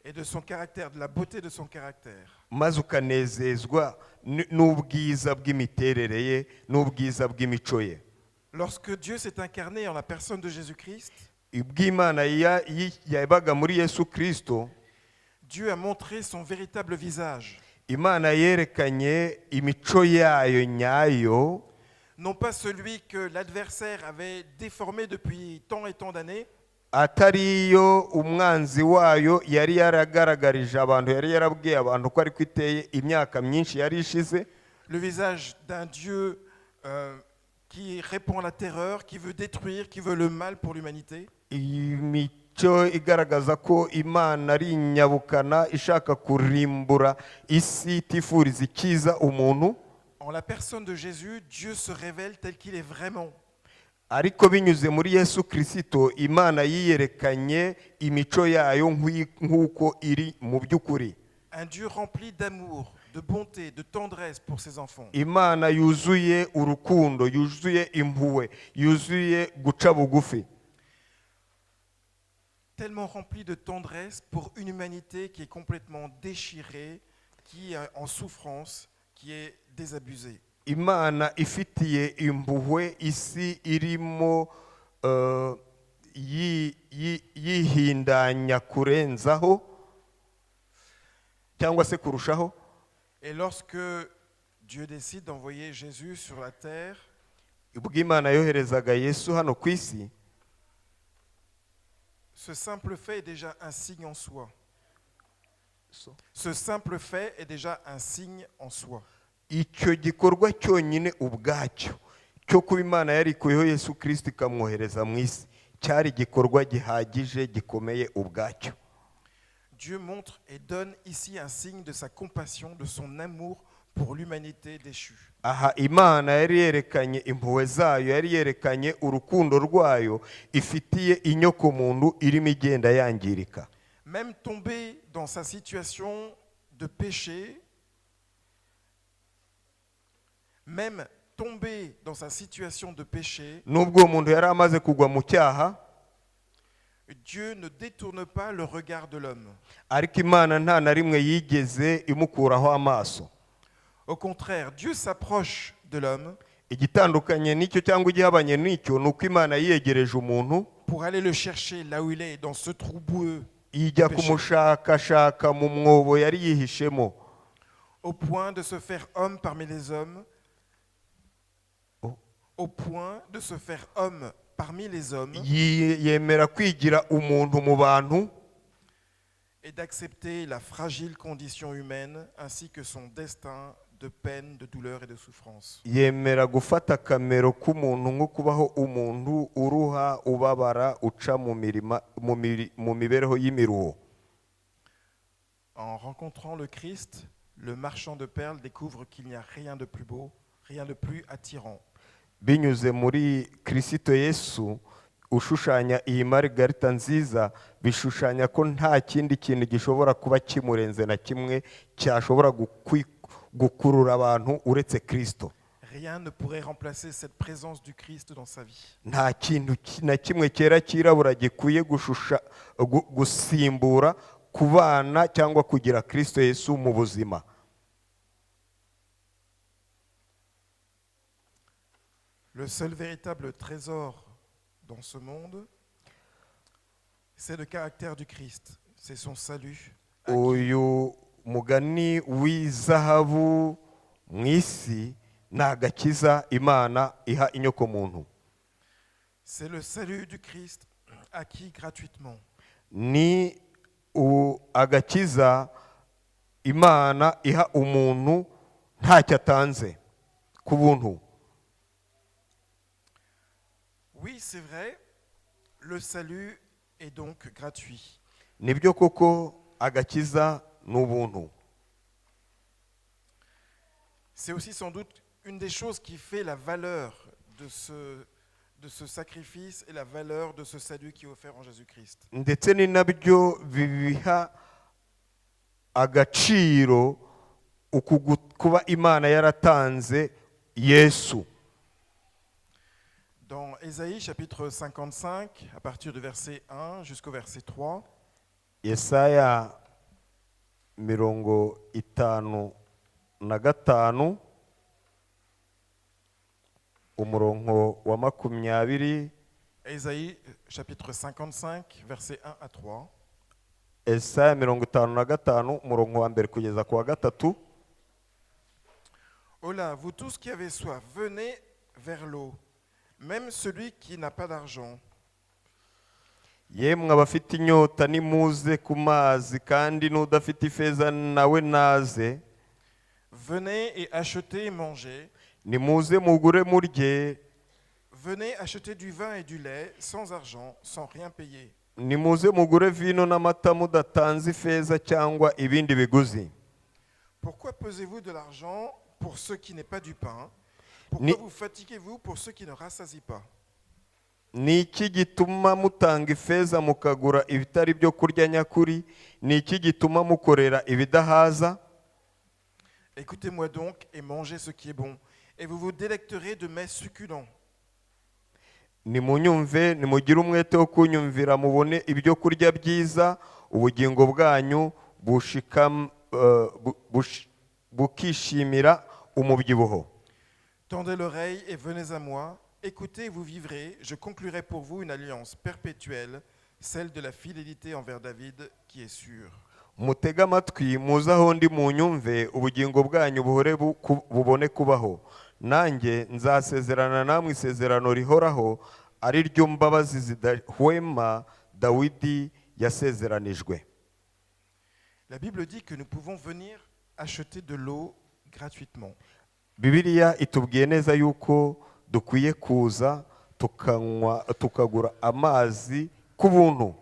et de son caractère, de la beauté de son caractère. maze ukanezezwa n'ubwiza bw'imiterere ye n'ubwiza bw'imico ye. Lorsque Dieu s'est incarné en la personne de Jésus-Christ, Ubw'Imana yabaga muri Yesu Kristo, Dieu a montré son véritable visage. Imana yerekanye imico yayo nyayo, Non pas celui que l'adversaire avait déformé depuis tant et tant d'années, atari yo umwanzi wayo yari yaragaragarije abantu, yari yarabwiye abantu ko ariko iteye imyaka myinshi yari ishize. le visage d'un Dieu qui répand à la terreur, qui veut détruire, qui veut le mal pour l'humanité. Imico igaragaza ko Imana ari inyabukana ishaka kurimbura isi, itifuriza icyiza umuntu. En la personne de Jésus, Dieu se révèle tel qu'il est vraiment. Ariko binyuze muri Yesu Kristo, Imana yiyerekanye imico yayo nk'uko iri mu by'ukuri. Un Dieu rempli d'amour, de bonté, de tendresse pour ses enfants. Imana yuzuye urukundo, yuzuye impuhwe, yuzuye guca bugufi. Tellement rempli de tendresse pour une humanité qui est complètement déchirée, qui est en souffrance, qui est désabusée. Imana ifitiye impuhwe isi irimo yihindanya kurenzaho cyangwa se kurushaho. Et lorsque Dieu décide d'envoyer Jésus sur la terre, Ubwo Imana yoherezaga Yesu hano ku isi, ce simple fait est déjà un signe en soi. Ce simple fait est déjà un signe en soi. icyo gikorwa cyonyine ubwacyo cyo kuba Imana yarikuyeho Yesu Kristo ikamwohereza mu isi cyari igikorwa gihagije gikomeye ubwacyo. Dieu montre et donne ici un signe de sa compassion, de son amour pour l'humanité déchue. Aha Imana yari yerekanye impuhwe zayo, yari yerekanye urukundo rwayo ifitiye inyokomuntu irimo igenda yangirika. Même tombé dans sa situation de péché, nubwo umuntu yari amaze kugwa mu cyaha, Dieu ne détourne pas le regard de l'homme. ariko Imana nta na rimwe yigeze imukuraho amaso. Au contraire, Dieu s'approche de l'homme Igitandukanye n'icyo cyangwa igihabanye n'icyo ni uko Imana yiyegereje umuntu pour aller le chercher là où il est, dans ce trou boueux, ijya kumushakashaka mu mwobo yari yihishemo, au point de se faire homme parmi les hommes, au point de se faire homme parmi les hommes yemera kwigira umuntu mu bantu et d'accepter la fragile condition humaine ainsi que son destin de peine, de douleur et de souffrance. yemera gufata akamero k'umuntu nko kubaho umuntu uruha, ubabara, uca mu mibereho y'imiruho. En rencontrant le Christ, le marchand de perles découvre qu'il n'y a rien de plus beau, rien de plus attirant. Binyuze muri Kristo Yesu ushushanya iyi marigarita nziza, bishushanya ko nta kindi kintu gishobora kuba kimurenze na kimwe cyashobora gukurura abantu uretse Kristo. Rien ne pourrait remplacer cette présence du Christ dans sa vie. Nta kintu na kimwe cyera cyirabura gikwiye gusimbura kubana cyangwa kugira Kristo Yesu mu buzima. Le seul véritable trésor dans ce monde, c'est le caractère du Christ, c'est son salut. uyu mugani w'izahabu mu isi ni agakiza imana iha inyokomuntu. C'est le salut du Christ acquis gratuitement. Ni agakiza imana iha umuntu ntacyo atanze ku buntu. Oui, c'est vrai, le salut est donc gratuit. Nibyo koko agakiza ni ubuntu. C'est aussi sans doute une des choses qui fait la valeur de ce sacrifice et la valeur de ce salut qui est offert en Jésus-Christ. Ndetse ni nabyo bibiha agaciro kuba imana yaratanze Yesu. Dans Ésaïe chapitre 55, à partir du verset 1 jusqu'au verset 3, Yesaya 55 umurongo wa 20. Ésaïe chapitre 55, verset 1 à 3. Yesaya 55 umurongo wa mbere kugeza ku wa gatatu. Oh là, vous tous qui avez soif, venez vers l'eau, même celui qui n'a pas d'argent. Yemwe abafite inyota nimuze ku mazi, kandi n'udafite ifeza nawe naze. Venez et achetez et mangez. Nimuze mugure murye. Venez acheter du vin et du lait sans argent, sans rien payer. Nimuze mugure vino n'amata mudatanze ifeza cyangwa ibindi biguzi. Pourquoi pesez-vous de l'argent pour ce qui n'est pas du pain? Pourquoi vous fatiguez-vous pour ceux qui ne rassasient pas? Ni iki gituma mutanga ifeza mukagura ibitari byo kurya nyakuri? Ni iki gituma mukorera ibidahaza? Écoutez-moi donc et mangez ce qui est bon, et vous vous délecterez de mets succulents. Nimunyumve, nimugire umwete wo kunyumvira, mubone ibyo kurya byiza, ubugingo bwanyu bukishimira umubyibuho. Tendez l'oreille et venez à moi. Écoutez, vous vivrez. Je conclurai pour vous une alliance perpétuelle, celle de la fidélité envers David, qui est sûre. Mutege amatwi muze aho ndi munyumve, ubugingo bwanyu bubone kubaho. Nanjye nzasezerana namwe isezerano rihoraho, ari ryo mbabazi zidahwema Dawidi yasezeranijwe. La Bible dit que nous pouvons venir acheter de l'eau gratuitement. Bibiliya itubwiye neza yuko dukwiye kuza tukagura amazi ku buntu.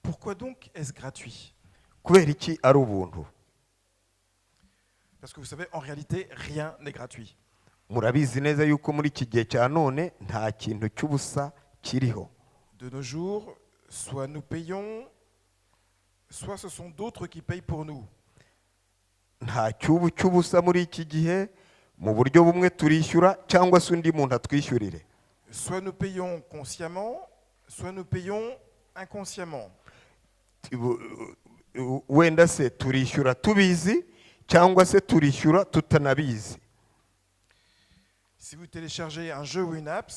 Pourquoi donc est-ce gratuit? Kubera iki ari ubuntu? Parce que vous savez, en réalité, rien n'est gratuit. Murabizi neza yuko muri iki gihe cya none nta kintu cy'ubusa kiriho. De nos jours, soit nous payons, soit ce sont d'autres qui payent pour nous. Nta cyubu cy'ubusa muri iki gihe, mu buryo bumwe turishyura cyangwa se undi muntu atwishyurire. Soit nous payons consciemment, soit nous payons inconsciemment. Wenda se turishyura tubizi cyangwa se turishyura tutanabizi. Si vous téléchargez un jeu ou une app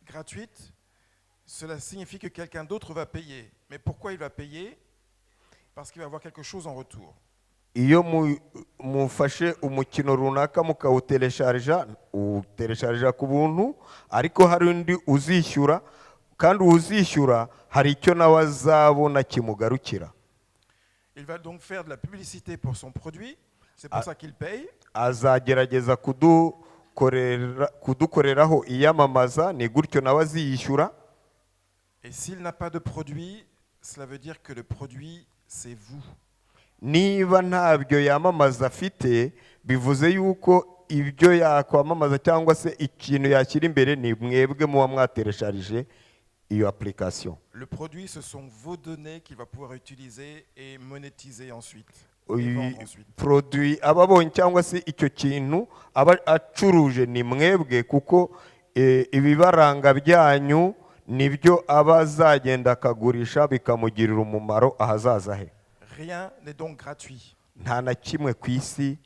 gratuite, cela signifie que quelqu'un d'autre va payer. Mais pourquoi il va payer? Parce qu'il va avoir quelque chose en retour. Iyo mufashe umukino runaka mukawutelesharja, utelesharja ku buntu, ariko hari undi uzishyura, kandi uzishyura hari icyo nawe azabona kimugarukira. Il va donc faire de la publicité pour son produit, c'est pour ça qu'il paye. Azagerageza kudukoreraho iyamamaza, ni gutyo nawe aziyishyura. Et s'il n'a pas de produit, cela veut dire que le produit, c'est vous. Niba ntabyo yamamaza afite, bivuze yuko ibyo yakwamamaza cyangwa se ikintu yakira imbere ni mwebwe muba mwateresharije iyo application. Le produit, ce sont vos données qu'il va pouvoir utiliser et monétiser ensuite. Produit ababonye cyangwa se icyo kintu aba acuruje ni mwebwe, kuko ibibaranga byanyu nibyo abazagenda akagurisha bikamugirira umumaro ahazaza he. Rien n'est donc gratuit. Nta na kimwe ku isi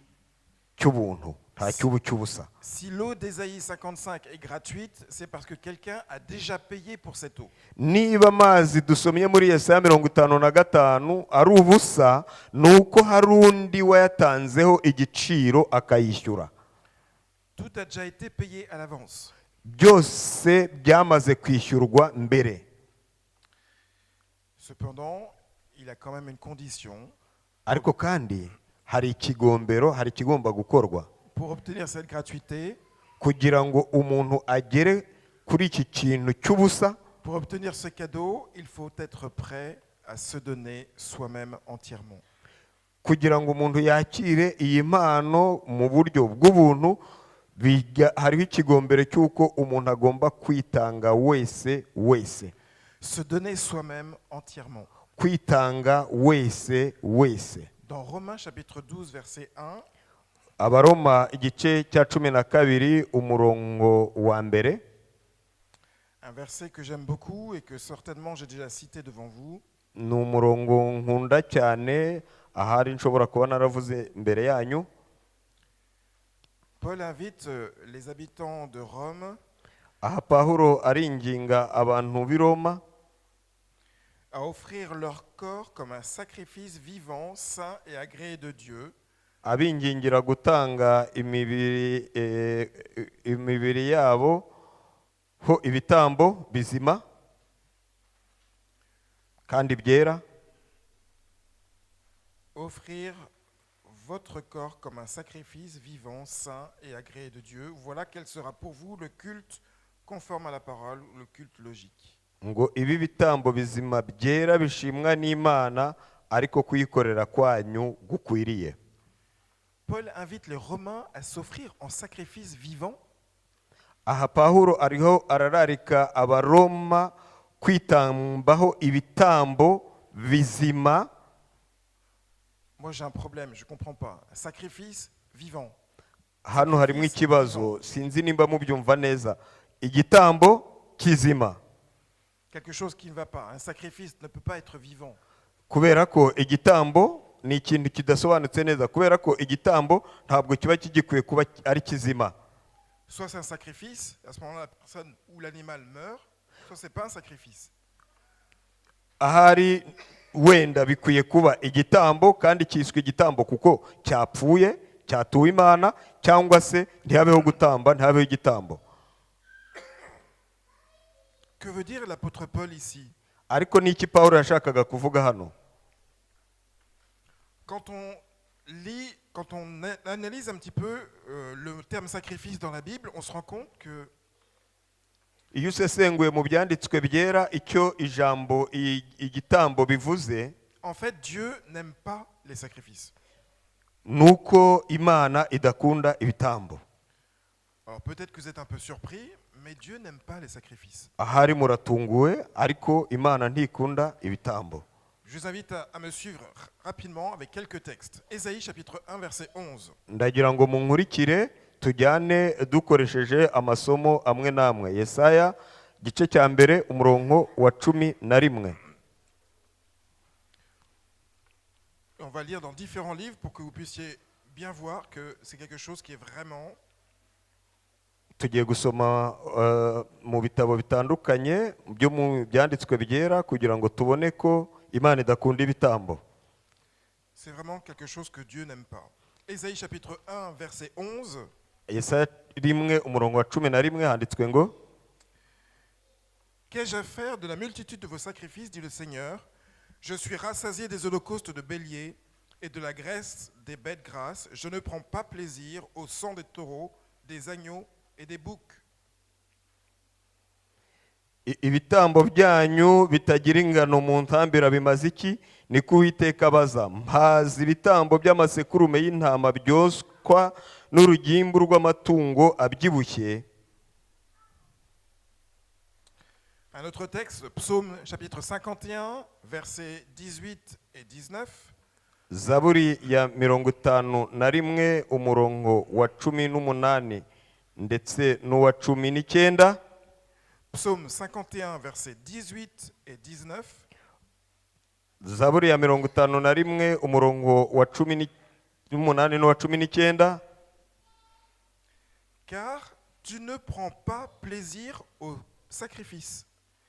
cy'ubuntu. nta cyubu cy'ubusa. Si l'eau d'Ésaïe 55 est gratuite, c'est parce que quelqu'un a déjà payé pour cette eau. Niba amazi dusomye muri Yesaya 55 ari ubusa, ni uko hari undi wayatanzeho igiciro akayishyura. Tout a déjà été payé à l'avance. Byose byamaze kwishyurwa mbere. Cependant, il a quand même une condition. Ariko kandi hari ikigombero, hari ikigomba gukorwa Pour obtenir cette gratuité, kugira ngo umuntu agere kuri iki kintu cy'ubusa. pour obtenir ce cadeau, il faut être prêt à se donner soi-même entièrement. Kugira ngo umuntu yakire iyi mpano mu buryo bw'ubuntu, hariho ikigombero cy'uko umuntu agomba kwitanga wese. Se donner soi-même entièrement. Kwitanga wese. Dans Romains chapitre 12 verset 1, Abaroma igice cya 12 umurongo wa mbere, un verset que j'aime beaucoup et que certainement j'ai déjà cité devant vous. ni umurongo nkunda cyane, ahari nshobora kuba naravuze mbere yanyu. Paul invite les habitants de Rome Aha Pawulo aringinga abantu b'i Roma à offrir leur corps comme un sacrifice vivant, saint et agréé de Dieu, abingingira gutanga imibiri yabo ho ibitambo bizima kandi byera. offrir votre corps comme un sacrifice vivant, saint et agréé de Dieu. Voilà quel sera pour vous le culte conforme à la parole, ou le culte logique. Ngo ibi bitambo bizima byera bishimwa n'Imana, ariko kuyikorera kwanyu gukwiriye. Paul invite les Romains à s'offrir en sacrifice vivant. Aha Pawulo ariho arararika Abaroma kwitambaho ibitambo bizima. Moi j'ai un problème, je ne comprends pas. Un sacrifice vivant. Hano harimo ikibazo, sinzi nimba mubyumva neza. Igitambo kizima. Quelque chose qui ne va pas. Un sacrifice ne peut pas être vivant. Kubera ko igitambo ni ikintu kidasobanutse neza, kubera ko igitambo ntabwo kiba kigikwiye kuba ari kizima. Soit c'est un sacrifice, à ce moment-là la personne ou l'animal meurt, soit c'est pas un sacrifice. Ahari wenda bikwiye kuba igitambo kandi cyiswe igitambo kuko cyapfuye, cyatuwe Imana, cyangwa se ntihabeho gutamba, ntihabeho igitambo. Que veut dire l'apôtre Paul ici? Ariko niki Pawulo yashakaga kuvuga hano? Quand on lit, quand on analyse un petit peu le terme sacrifice dans la Bible, on se rend compte que Iyo usesenguye mu byanditswe byera icyo ijambo igitambo bivuze, en fait Dieu n'aime pas les sacrifices. nuko Imana idakunda ibitambo. Alors peut-être que vous êtes un peu surpris, mais Dieu n'aime pas les sacrifices. Ahari muratunguwe, ariko Imana ntikunda ibitambo. Je vous invite à me suivre rapidement avec quelques textes. Ésaïe chapitre 1 verset 11. Ndagira ngo munkurikire tujyane dukoresheje amasomo amwe namwe. Yesaya gice cya mbere umurongo wa 11. On va lire dans différents livres pour que vous puissiez bien voir que c'est quelque chose qui est vraiment Tugiye gusoma mu bitabo bitandukanye byo mu byanditswe byera kugira ngo tubone ko Imana idakunda ibitambo. C'est vraiment quelque chose que Dieu n'aime pas. Ésaïe chapitre 1 verset 11. Yesaya 1 umurongo wa 11 handitswe ngo: Qu'ai-je à faire de la multitude de vos sacrifices, dit le Seigneur? Je suis rassasié des holocaustes de béliers et de la graisse des bêtes grasses. Je ne prends pas plaisir au sang des taureaux, des agneaux et des boucs. Ibitambo byanyu bitagira ingano mu ntambira bimaze iki? Ni ko Uwiteka abaza. Mpaza ibitambo by'amasekurume y'intama byoswa n'urugimbu rw'amatungo abyibushye. Un autre texte, Psaume chapitre 51, versets 18 et 19. Zaburi ya 51 umurongo wa 18 ndetse n'uwa 19. Psaume 51, versets 18 et 19. Zaburi ya 51 umurongo wa 18 n'uwa 19. car tu ne prends pas plaisir au sacrifice,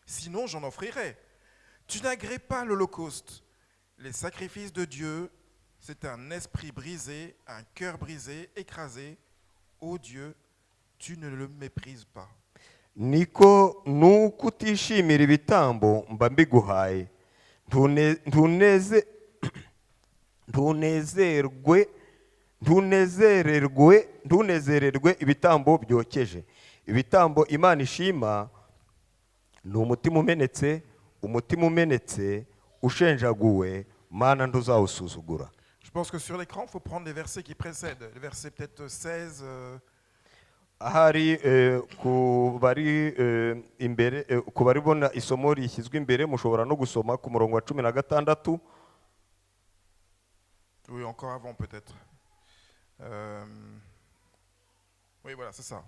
sinon j'en offrirais. Tu n'agrées pas l'Holocauste. Les sacrifices de Dieu, c'est un esprit brisé, un cœur brisé, écrasé. Ô Dieu, tu ne le méprises pas. niko nuko utishimira ibitambo mba mbiguhaye ntunezererwe ibitambo byokeje. Ibitambo Imana ishima ni umutima umenetse ushenjaguwe, Mana ntuzawusuzugura. Je pense que sur l'écran, il faut prendre les versets qui précèdent. Les versets peut-être 16. Ahari ku bari imbere ku bari bona isomo rishyizwe imbere mushobora no gusoma ku murongo wa 16. Oui, encore avant peut-être. Oui, voilà, c'est ça.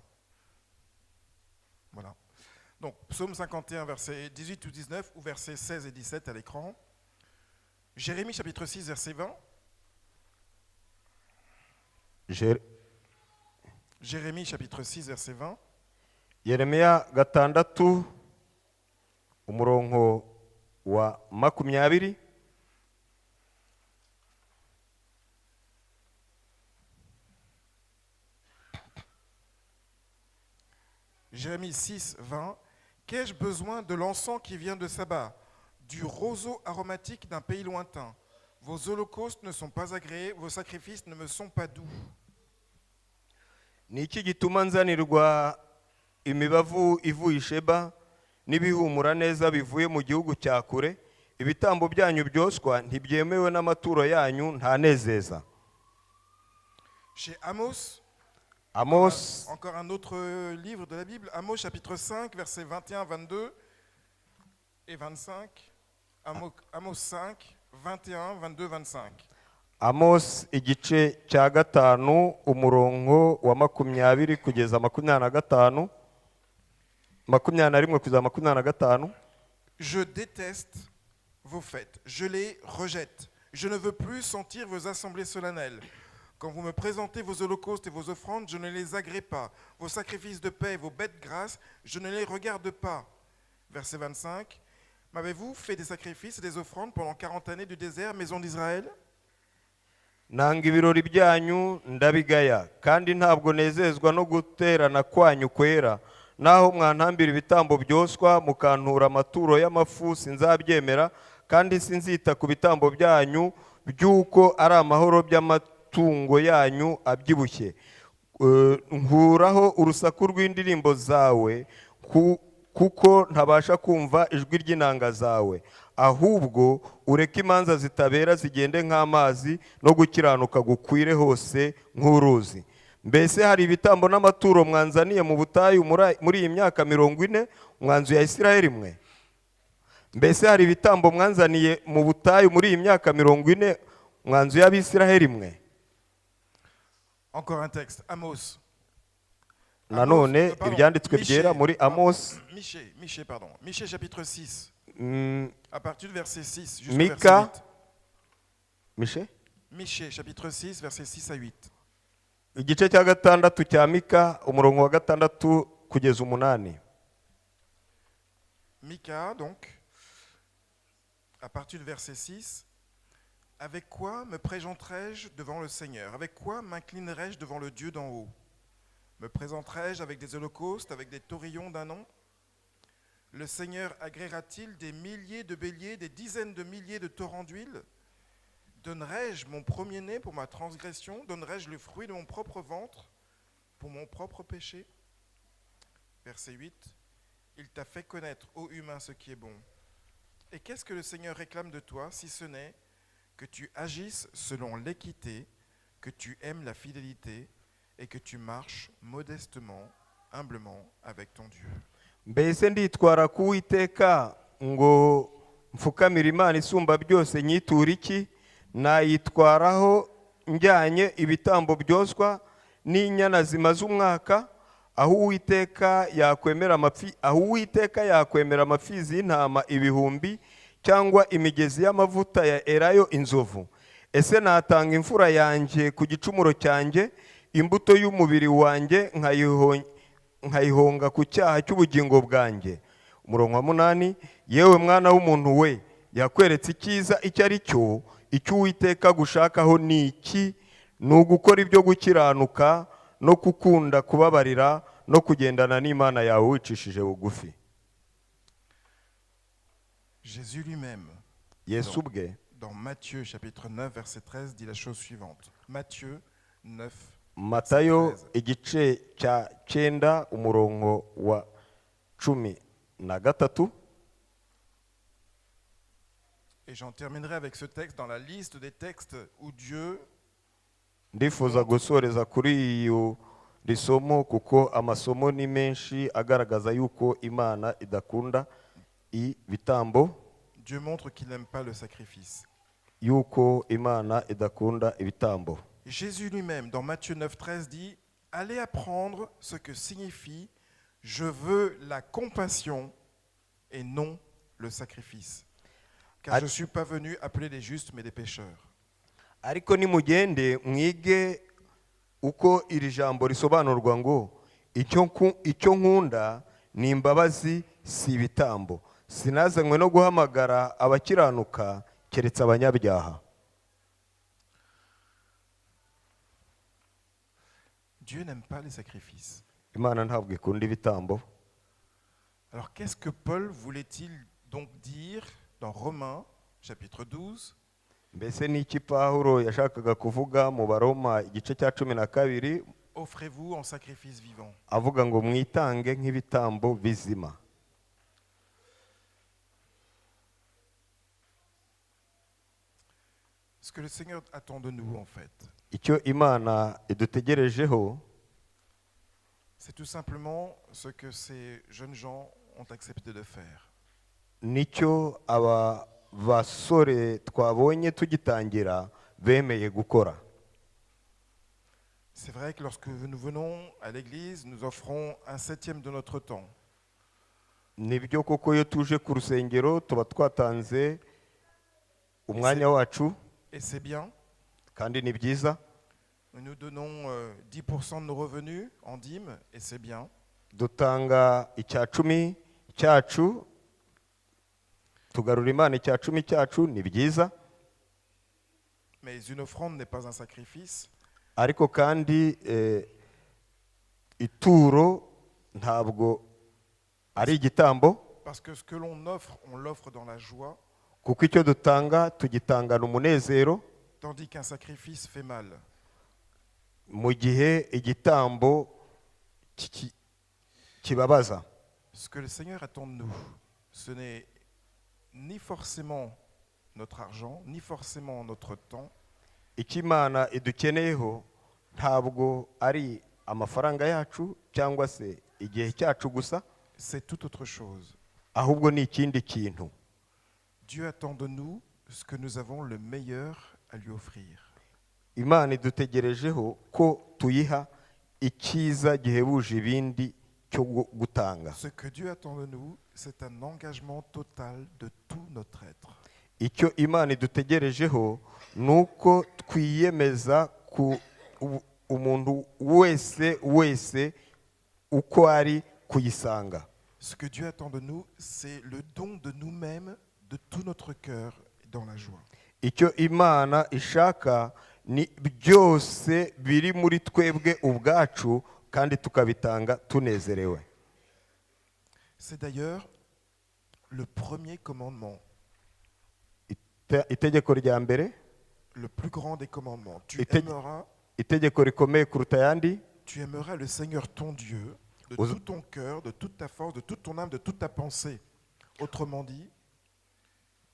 Voilà. Donc, psaume 51, versets 18 ou 19, ou versets 16 et 17 à l'écran. Jérémie chapitre 6, verset 20. Jérémie chapitre 6, verset 20. Yeremiya 6 umurongo wa 20. Jérémie 6, 20. Qu'ai-je besoin de l'encens qui vient de Saba, du roseau aromatique d'un pays lointain? Vos holocaustes ne sont pas agréés, vos sacrifices ne me sont pas doux. Niki gituma nzanirwa imibavu ivuye Sheba n'ibihumura neza bivuye mu gihugu cya kure? Ibitambo byanyu byoswa ntibyemewe n'amaturo yanyu ntanezeza. Chez Amos, encore un autre livre de la Bible, Amos chapitre 5, versets 21, 22 et 25. Amos 5, 21, 22, 25. Amos igice cya 5 umurongo wa 20 kugeza 25, 21 kugeza 25. Je déteste vos fêtes, je les rejette. Je ne veux plus sentir vos assemblées solennelles. Quand vous me présentez vos holocaustes et vos offrandes, je ne les agrée pas. Vos sacrifices de paix et vos bêtes grasses, je ne les regarde pas. Verset 25. M'avez-vous fait des sacrifices et des offrandes pendant 40 années du désert, maison d'Israël? Nanga ibirori byanyu ndabigaya, kandi ntabwo nezezwa no guterana kwanyu kwera. Naho mwantambira ibitambo byoswa mukantura amaturo y'amafu sinzabyemera, kandi sinzita ku bitambo byanyu byuko ari amahoro by'amatungo yanyu abyibushye. Nkuraho urusaku rw'indirimbo zawe kuko ntabasha kumva ijwi ry'inanga zawe. Ahubwo ureke imanza zitabera zigende nk'amazi no gukiranuka gukwire hose nk'uruzi. Mbese hari ibitambo n'amaturo mwanzaniye mu butayu muri iyi myaka 40 mwanzu ya Isiraheli mwe? Mbese hari ibitambo mwanzaniye mu butayu muri iyi myaka 40 mwanzu y'Abisiraheli mwe? Encore un texte, Amos. Nanone ibyanditswe byera muri Amos. Michée chapitre 6. À partir du verset 6 jusqu'au Mika, verset 8. Michée chapitre 6 verset 6 à 8. Igice cya 6 cya Mika umurongo wa 6 kugeza 8. Mika donc à partir du verset 6. Avec quoi me présenterai-je devant le Seigneur? Avec quoi m'inclinerai-je devant le Dieu d'en haut? Me présenterai-je avec des holocaustes, avec des taurillons d'un an? Le Seigneur agréera-t-il des milliers de béliers, des dizaines de milliers de torrents d'huile? Donnerai-je mon premier-né pour ma transgression? Donnerai-je le fruit de mon propre ventre pour mon propre péché? Verset 8. Il t'a fait connaître, ô humain, ce qui est bon. Et qu'est-ce que le Seigneur réclame de toi, si ce n'est que tu agisses selon l'équité, que tu aimes la fidélité et que tu marches modestement, humblement avec ton Dieu. Mbese nditwara ku Uwiteka ngo mfukamira Imana isumba byose nyitura iki? Nayitwaraho njyanye ibitambo byoswa n'inyana zimaze umwaka? Aho Uwiteka yakwemera amafizi y'intama 1000 cyangwa imigezi y'amavuta ya erayo inzovu? Ese natanga imfura yanjye ku gicumuro cyanjye, imbuto y'umubiri wanjye nkayihonga ku cyaha cy'ubugingo bwanjye. Umurongo wa 8, yewe mwana w'umuntu we, yakweretse icyiza icyo ari cyo, icyo Uwiteka gushakaho ni iki? Ni ugukora ibyo gukiranuka no gukunda kubabarira no kugendana n'Imana yawe wicishije bugufi. Jésus lui-même, Yesu ubwe dans Matthieu chapitre 9, verset 13, dit la chose suivante. Matthieu 9, Matayo verset 13. igice cya 9 umurongo wa 13. Et j'en terminerai avec ce texte dans la liste des textes où Dieu Ndifuza gusoreza kuri iyo risomo kuko amasomo ni menshi agaragaza yuko Imana idakunda ibitambo, Dieu montre qu'il n'aime pas le sacrifice. yuko Imana idakunda ibitambo. Et Jésus lui-même, dans Matthieu 9, 13, dit « Allez apprendre ce que signifie « Je veux la compassion et non le sacrifice. Car je ne suis pas venu appeler les justes, mais des pécheurs. » Ariko nimugende mwige uko iri jambo risobanurwa ngo icyo nkunda ni imbabazi si ibitambo. Sinazanywe no guhamagara abakiranuka keretse abanyabyaha. Dieu n'aime pas les sacrifices. Imana ntabwo ikunda ibitambo. Alors qu'est-ce que Paul voulait-il donc dire dans Romains chapitre 12 ? Mbese ni iki Pawulo yashakaga kuvuga mu Baroma igice cya 12 Offrez-vous en sacrifice vivant. avuga ngo mwitange nk'ibitambo bizima. Ce que le Seigneur attend de nous en fait, Icyo Imana idutegerejeho c'est tout simplement ce que ces jeunes gens ont accepté de faire. nicyo aba basore twabonye tugitangira bemeye gukora. C'est vrai que lorsque nous venons à l'église, nous offrons 1/7 de notre temps. Nibyo koko iyo tuje ku rusengero tuba twatanze umwanya wacu Et c'est bien. kandi ni byiza. Nous donnons 10% de nos revenus en dîmes et c'est bien. Dutanga icya 10 cyacu, tugarura Imana icya 10 cyacu, ni byiza. Mais une offrande n'est pas un sacrifice. Ariko kandi ituro ntabwo ari igitambo, Parce que ce que l'on offre, on l'offre dans la joie, kuko icyo dutanga tugitangana umunezero, tandis qu'un sacrifice fait mal. mu gihe igitambo kibabaza. Ce que le Seigneur attend de nous, ce n'est ni forcément notre argent, ni forcément notre temps, Icyo Imana idukeneyeho ntabwo ari amafaranga yacu cyangwa se igihe cyacu gusa, c'est tout autre chose. ahubwo ni ikindi kintu. Dieu attend de nous ce que nous avons le meilleur à lui offrir. Imana idutegerejeho ko tuyiha icyiza gihebuje ibindi cyo gutanga. Ce que Dieu attend de nous, c'est un engagement total de tout notre être. Icyo Imana idutegerejeho nuko twiyemeza ku umuntu wese uko ari kuyisanga. Ce que Dieu attend de nous, c'est le don de nous-mêmes, de tout notre cœur, dans la joie. Icyo Imana ishaka ni byose biri muri twebwe ubwacu kandi tukabitanga tunezerewe. C'est d'ailleurs le premier commandement, Itegeko rya mbere, le plus grand des commandements. itegeko rikomeye kuruta ayandi, Tu aimeras le Seigneur ton Dieu de Aux- tout ton cœur, de toute ta force, de toute ton âme, de toute ta pensée. Autrement dit,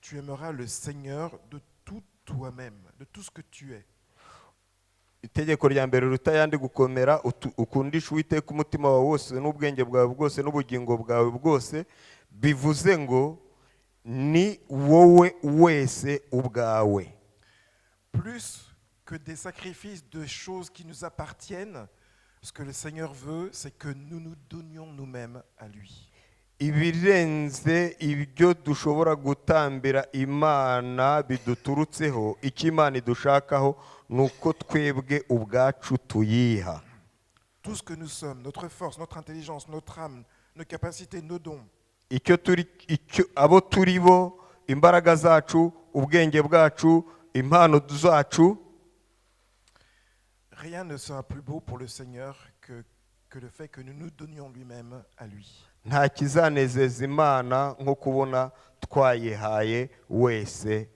tu aimeras le Seigneur de tout toi-même, de tout ce que tu es. itegeko rya mbere riruta ayandi gukomera ukundisha Uwiteka umutima wawe wose n'ubwenge bwawe bwose n'ubugingo bwawe bwose, bivuze ngo ni wowe wese ubwawe. Plus que des sacrifices de choses qui nous appartiennent, ce que le Seigneur veut, c'est que nous nous donnions nous-mêmes à lui. ibirenze ibyo dushobora gutambira imana biduturutseho, icyo imana idushakaho ni uko twebwe ubwacu tuyiha. Tout ce que nous sommes, notre force, notre intelligence, notre âme, nos capacités, nos dons, abo turi bo, imbaraga zacu, ubwenge bwacu, impano zacu, rien ne sera plus beau pour le Seigneur que le fait que nous nous donnions lui-même à lui. nta kizanezeza imana nko kubona twayihaye wese.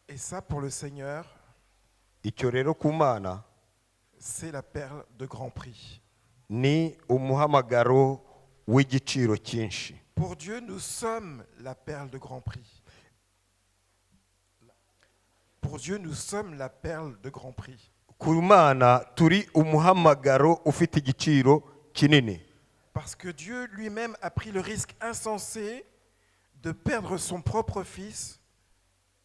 Et ça, pour le Seigneur, Icyo rero ku Mana c'est la perle de grand prix. ni umuhamagaro w'igiciro cyinshi. Pour Dieu, nous sommes la perle de grand prix. Pour Dieu, nous sommes la perle de grand prix. Ku Mana turi umuhamagaro ufite igiciro kinini. Parce que Dieu lui-même a pris le risque insensé de perdre son propre fils,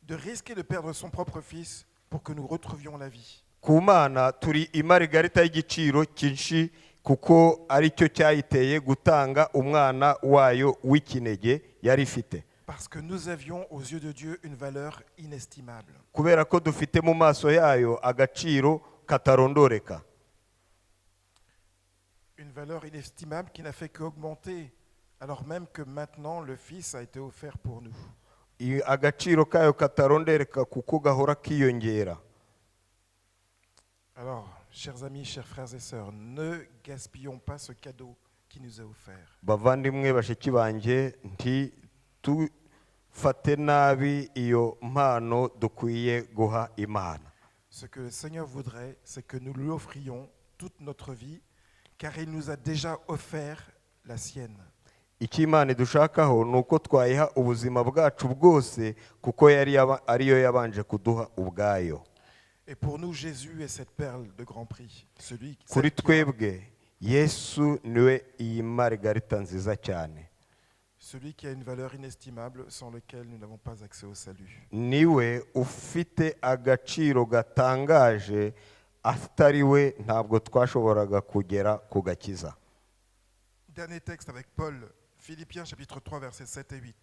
de risquer de perdre son propre fils pour que nous retrouvions la vie. Ku Mana turi imarigarita y'igiciro cyinshi kuko ari cyo cyayiteye gutanga umwana wayo w'ikinege yari ifite. Parce que nous avions aux yeux de Dieu une valeur inestimable. Kubera ko dufite mu maso yayo agaciro katarondoreka. Une valeur inestimable qui n'a fait qu'augmenter, alors même que maintenant le Fils a été offert pour nous. Agaciro kayo katarondereka kuko gahora kiyongera. Alors, chers amis, chers frères et sœurs, ne gaspillons pas ce cadeau qui nous est offert. Bavandimwe bashiki banje ntitufate nabi iyo mpano dukwiye guha Imana. Ce que le Seigneur voudrait, c'est que nous lui offrions toute notre vie, car il nous a déjà offert la sienne. Icyo Imana idushakaho ni uko twayiha ubuzima bwacu bwose kuko ariyo yabanje kuduha ubwayo. Et pour nous, Jésus est cette perle de grand prix. Kuri twebwe Yesu niwe iyi marigarita nziza cyane. Celui qui a une valeur inestimable sans lequel nous n'avons pas accès au salut. Niwe ufite agaciro gatangaje, atari we ntabwo twashoboraga kugera ku gakiza. Dernier texte avec Paul, Philippiens chapitre 3 versets 7 et 8.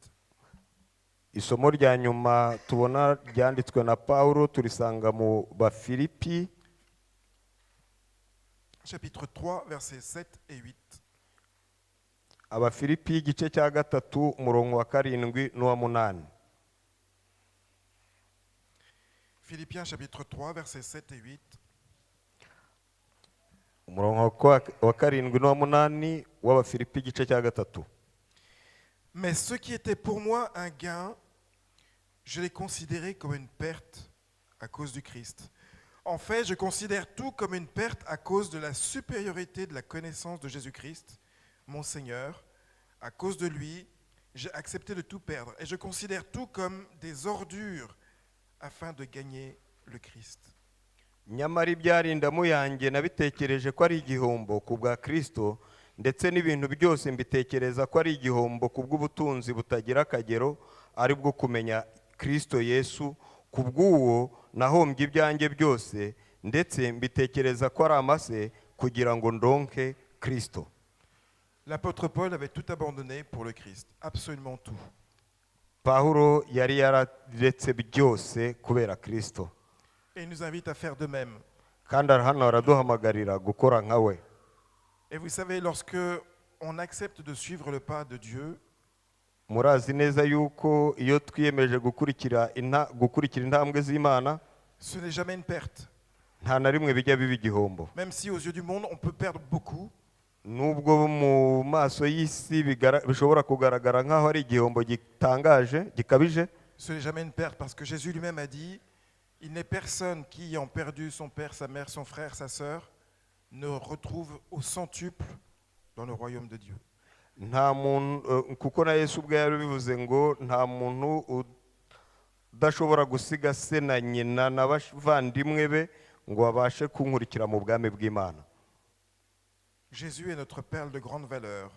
Isomo rya nyuma tubona ryanditswe na Paulo turisanga mu Bafilipi chapitre 3 versets 7 et 8. Abafilipi igice cya gatatu umurongo wa 7 n'uwa 8. Philippiens chapitre 3 versets 7 et 8. Umurongo wa 7 n'uwa 8 w'Abafilipi igice cya gatatu. Mais ce qui était pour moi un gain, je l'ai considéré comme une perte à cause du Christ. En fait, je considère tout comme une perte à cause de la supériorité de la connaissance de Jésus-Christ, mon Seigneur. À cause de lui, j'ai accepté de tout perdre et je considère tout comme des ordures afin de gagner le Christ. Nyamara ibyarindamu yanjye nabitekereje ko ari igihombo ku bwa Kristo, ndetse n'ibintu byose mbitekereza ko ari igihombo ku bw'ubutunzi butagira akagero, ari bwo kumenya Kristo Yesu. Ku bw'uwo nahombye ibyanjye byose, ndetse mbitekereza ko ari amase kugira ngo ndonke Kristo. L'apôtre Paul avait tout abandonné pour le Christ, absolument tout. Pawulo yari yararetse byose kubera Kristo. Et il nous invite à faire de même. Kandi hano araduhamagarira gukora nka we. Et vous savez, lorsque on accepte de suivre le pas de Dieu, Murazi neza yuko iyo twiyemeje gukurikira intambwe z'Imana, ce n'est jamais une perte. nta na rimwe bijya biba igihombo. Même si aux yeux du monde, on peut perdre beaucoup, Nubwo mu maso y'isi bishobora kugaragara nk'aho ari igihombo gitangaje gikabije, ce n'est jamais une perte parce que Jésus lui-même a dit, il n'est personne qui, ayant perdu son père, sa mère, son frère, sa sœur, ne retrouve au centuple dans le royaume de Dieu. nta muntu kuko na Yesu ubwe yabivuze ngo nta muntu udashobora gusiga se na nyina n'abavandimwe be ngo abashe kunkurikira mu bwami bw'Imana. Jésus est notre perle de grande valeur.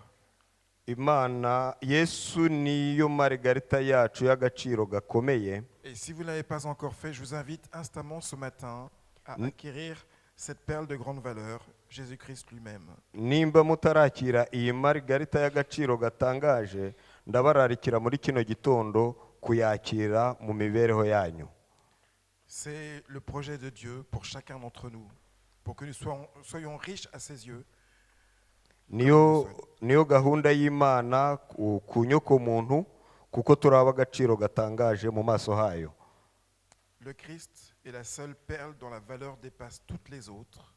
Imana Yesu niyo marigarita yacu y'agaciro gakomeye. Et si vous ne l'avez pas encore fait, je vous invite instamment ce matin à acquérir cette perle de grande valeur, Jésus-Christ lui-même. nimba mutarakira iyi marigarita y'agaciro gatangaje ndabararikira muri kino gitondo kuyakira mu mibereho yanyu. C'est le projet de Dieu pour chacun d'entre nous, pour que nous soyons riches à ses yeux. niyo gahunda y'Imana ku nyoko muntu kuko turaba agaciro gatangaje mu maso hayo. Le Christ est la seule perle dont la valeur dépasse toutes les autres.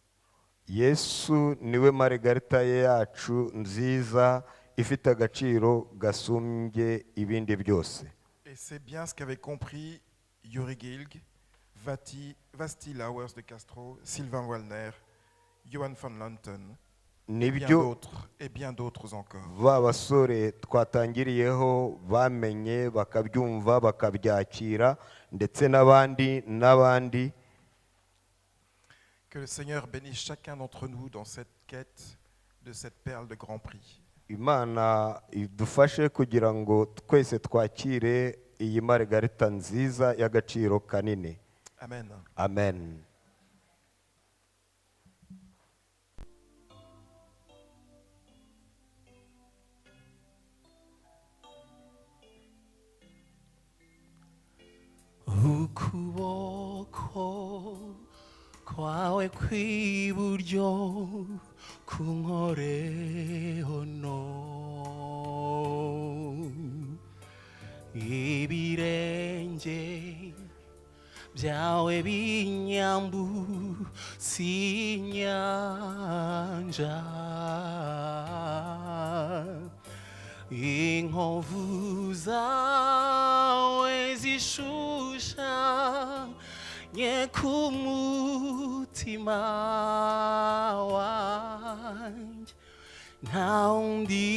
Yesu niwe marigarita yacu nziza ifite agaciro gasumbye ibindi byose. Et c'est bien ce qu'avaient compris Yuri Gilg, Vasti Lauwers de Castro, Sylvain Wallner, Johan van Lanten, et bien d'autres encore. Ba basore twatangiriyeho bamenye bakabyumva bakabyakira ndetse n'abandi. Que le Seigneur bénisse chacun d'entre nous dans cette quête de cette perle de grand prix. Imana idufashe kugira ngo twese twakire iyi marigarita nziza y'agaciro kanini. Amen. Amen. ukuboko kwawe kw'iburyo kunkoreho ibirenge byawe binyambutsa inyanja inkovu zawe zishushanye ku mutima wanjye nta undi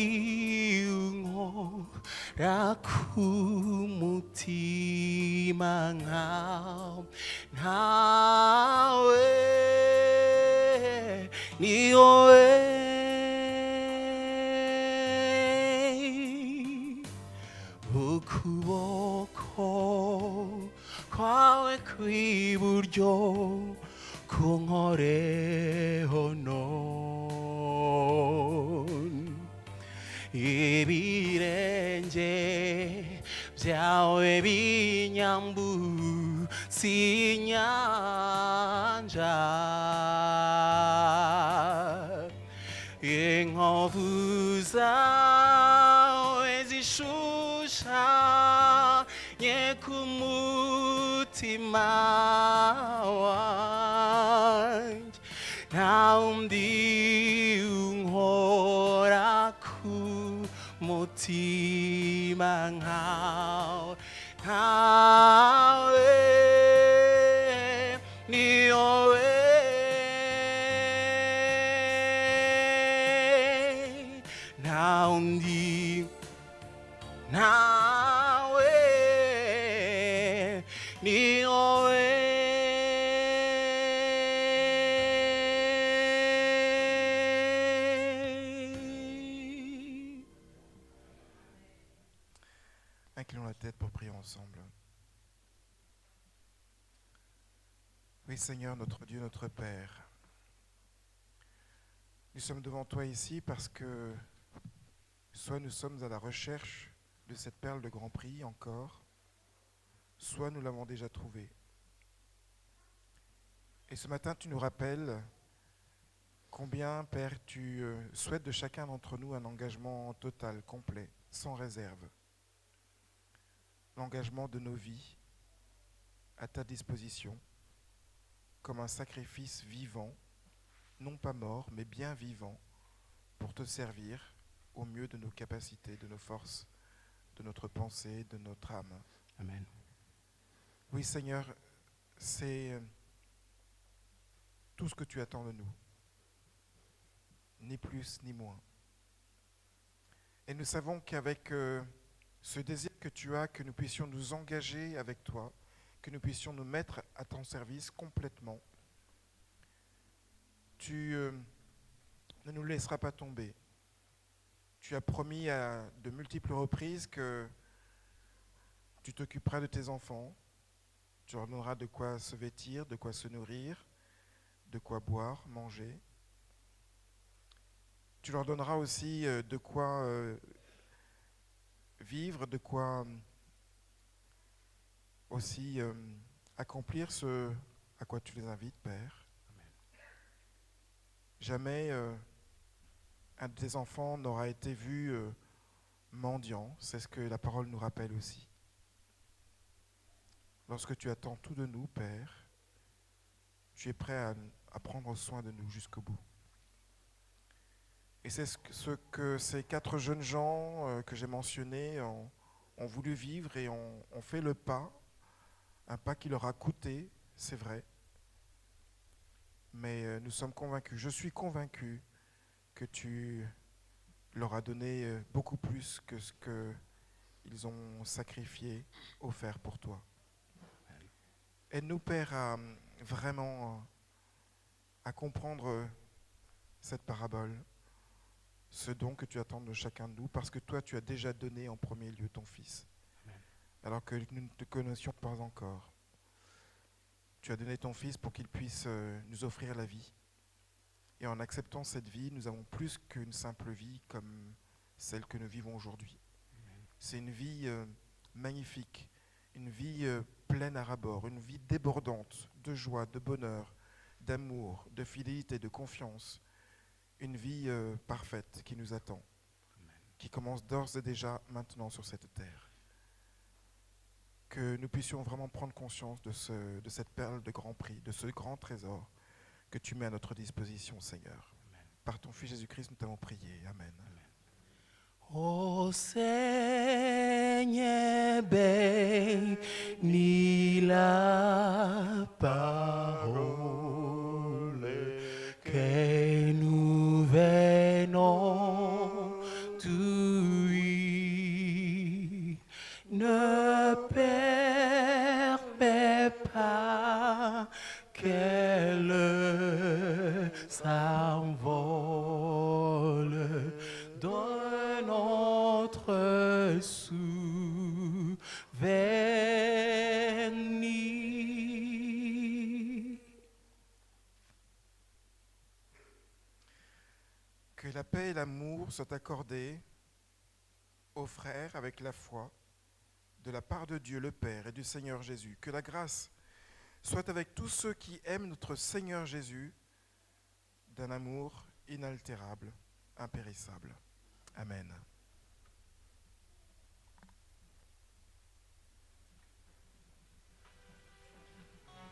unkora ku mutima nkawe ntawe ni wowe ukuboko kwawe kw'iburyo kunkoreho ibirenge byawe binyambutsa inyanja inkovu zawe zishushanye ku mutima wanjye nta undi unkora ku mutima nkawe ntawe ni wowe nta undi ntawe ni wowe Inclinons la tête pour prier ensemble. Oui Seigneur, notre Dieu, notre Père, nous sommes devant toi ici parce que soit nous sommes à la recherche de cette perle de grand prix encore, soit nous l'avons déjà trouvée. Et ce matin, tu nous rappelles combien, Père, tu souhaites de chacun d'entre nous un engagement total, complet, sans réserve. L'engagement de nos vies à ta disposition, comme un sacrifice vivant, non pas mort, mais bien vivant, pour te servir au mieux de nos capacités, de nos forces, de notre pensée, de notre âme. Amen. Oui, Seigneur, c'est tout ce que tu attends de nous, ni plus ni moins. Et nous savons qu'avec ce désir que tu as, que nous puissions nous engager avec toi, que nous puissions nous mettre à ton service complètement, tu ne nous laisseras pas tomber. Tu as promis à de multiples reprises que tu t'occuperas de tes enfants, tu leur donneras de quoi se vêtir, de quoi se nourrir, de quoi boire, manger. Tu leur donneras aussi de quoi vivre, de quoi aussi accomplir ce à quoi tu les invites, Père. Jamais un de tes enfants n'aura été vu mendiant, c'est ce que la parole nous rappelle aussi. Lorsque tu attends tout de nous, Père, tu es prêt à prendre soin de nous jusqu'au bout. Et c'est ce que ces 4 jeunes gens que j'ai mentionnés ont voulu vivre et ont fait le pas, un pas qui leur a coûté, c'est vrai. Mais nous sommes convaincus, je suis convaincu que tu leur as donné beaucoup plus que ce qu'ils ont sacrifié, offert pour toi. Aide-nous, Père, à vraiment à comprendre cette parabole, ce don que tu attends de chacun de nous, parce que toi, tu as déjà donné en premier lieu ton Fils, alors que nous ne te connaissions pas encore. Tu as donné ton Fils pour qu'il puisse nous offrir la vie. Et en acceptant cette vie, nous avons plus qu'une simple vie comme celle que nous vivons aujourd'hui. C'est une vie magnifique, une vie pleine à ras-bord, une vie débordante de joie, de bonheur, d'amour, de fidélité, de confiance. Une vie parfaite qui nous attend, qui commence d'ores et déjà maintenant sur cette terre. Que nous puissions vraiment prendre conscience de cette perle de grand prix, de ce grand trésor que tu mets à notre disposition, Seigneur. Amen. Par ton Fils Jésus-Christ, nous t'avons prié. Amen. Ô Seigneur, bénis la parole que nous venons d'ouïr. Ne permets pas qu'elle s'envole dans notre souvenir. Que la paix et l'amour soient accordés aux frères avec la foi de la part de Dieu le Père et du Seigneur Jésus. Que la grâce soit avec tous ceux qui aiment notre Seigneur Jésus d'un amour inaltérable, impérissable. Amen.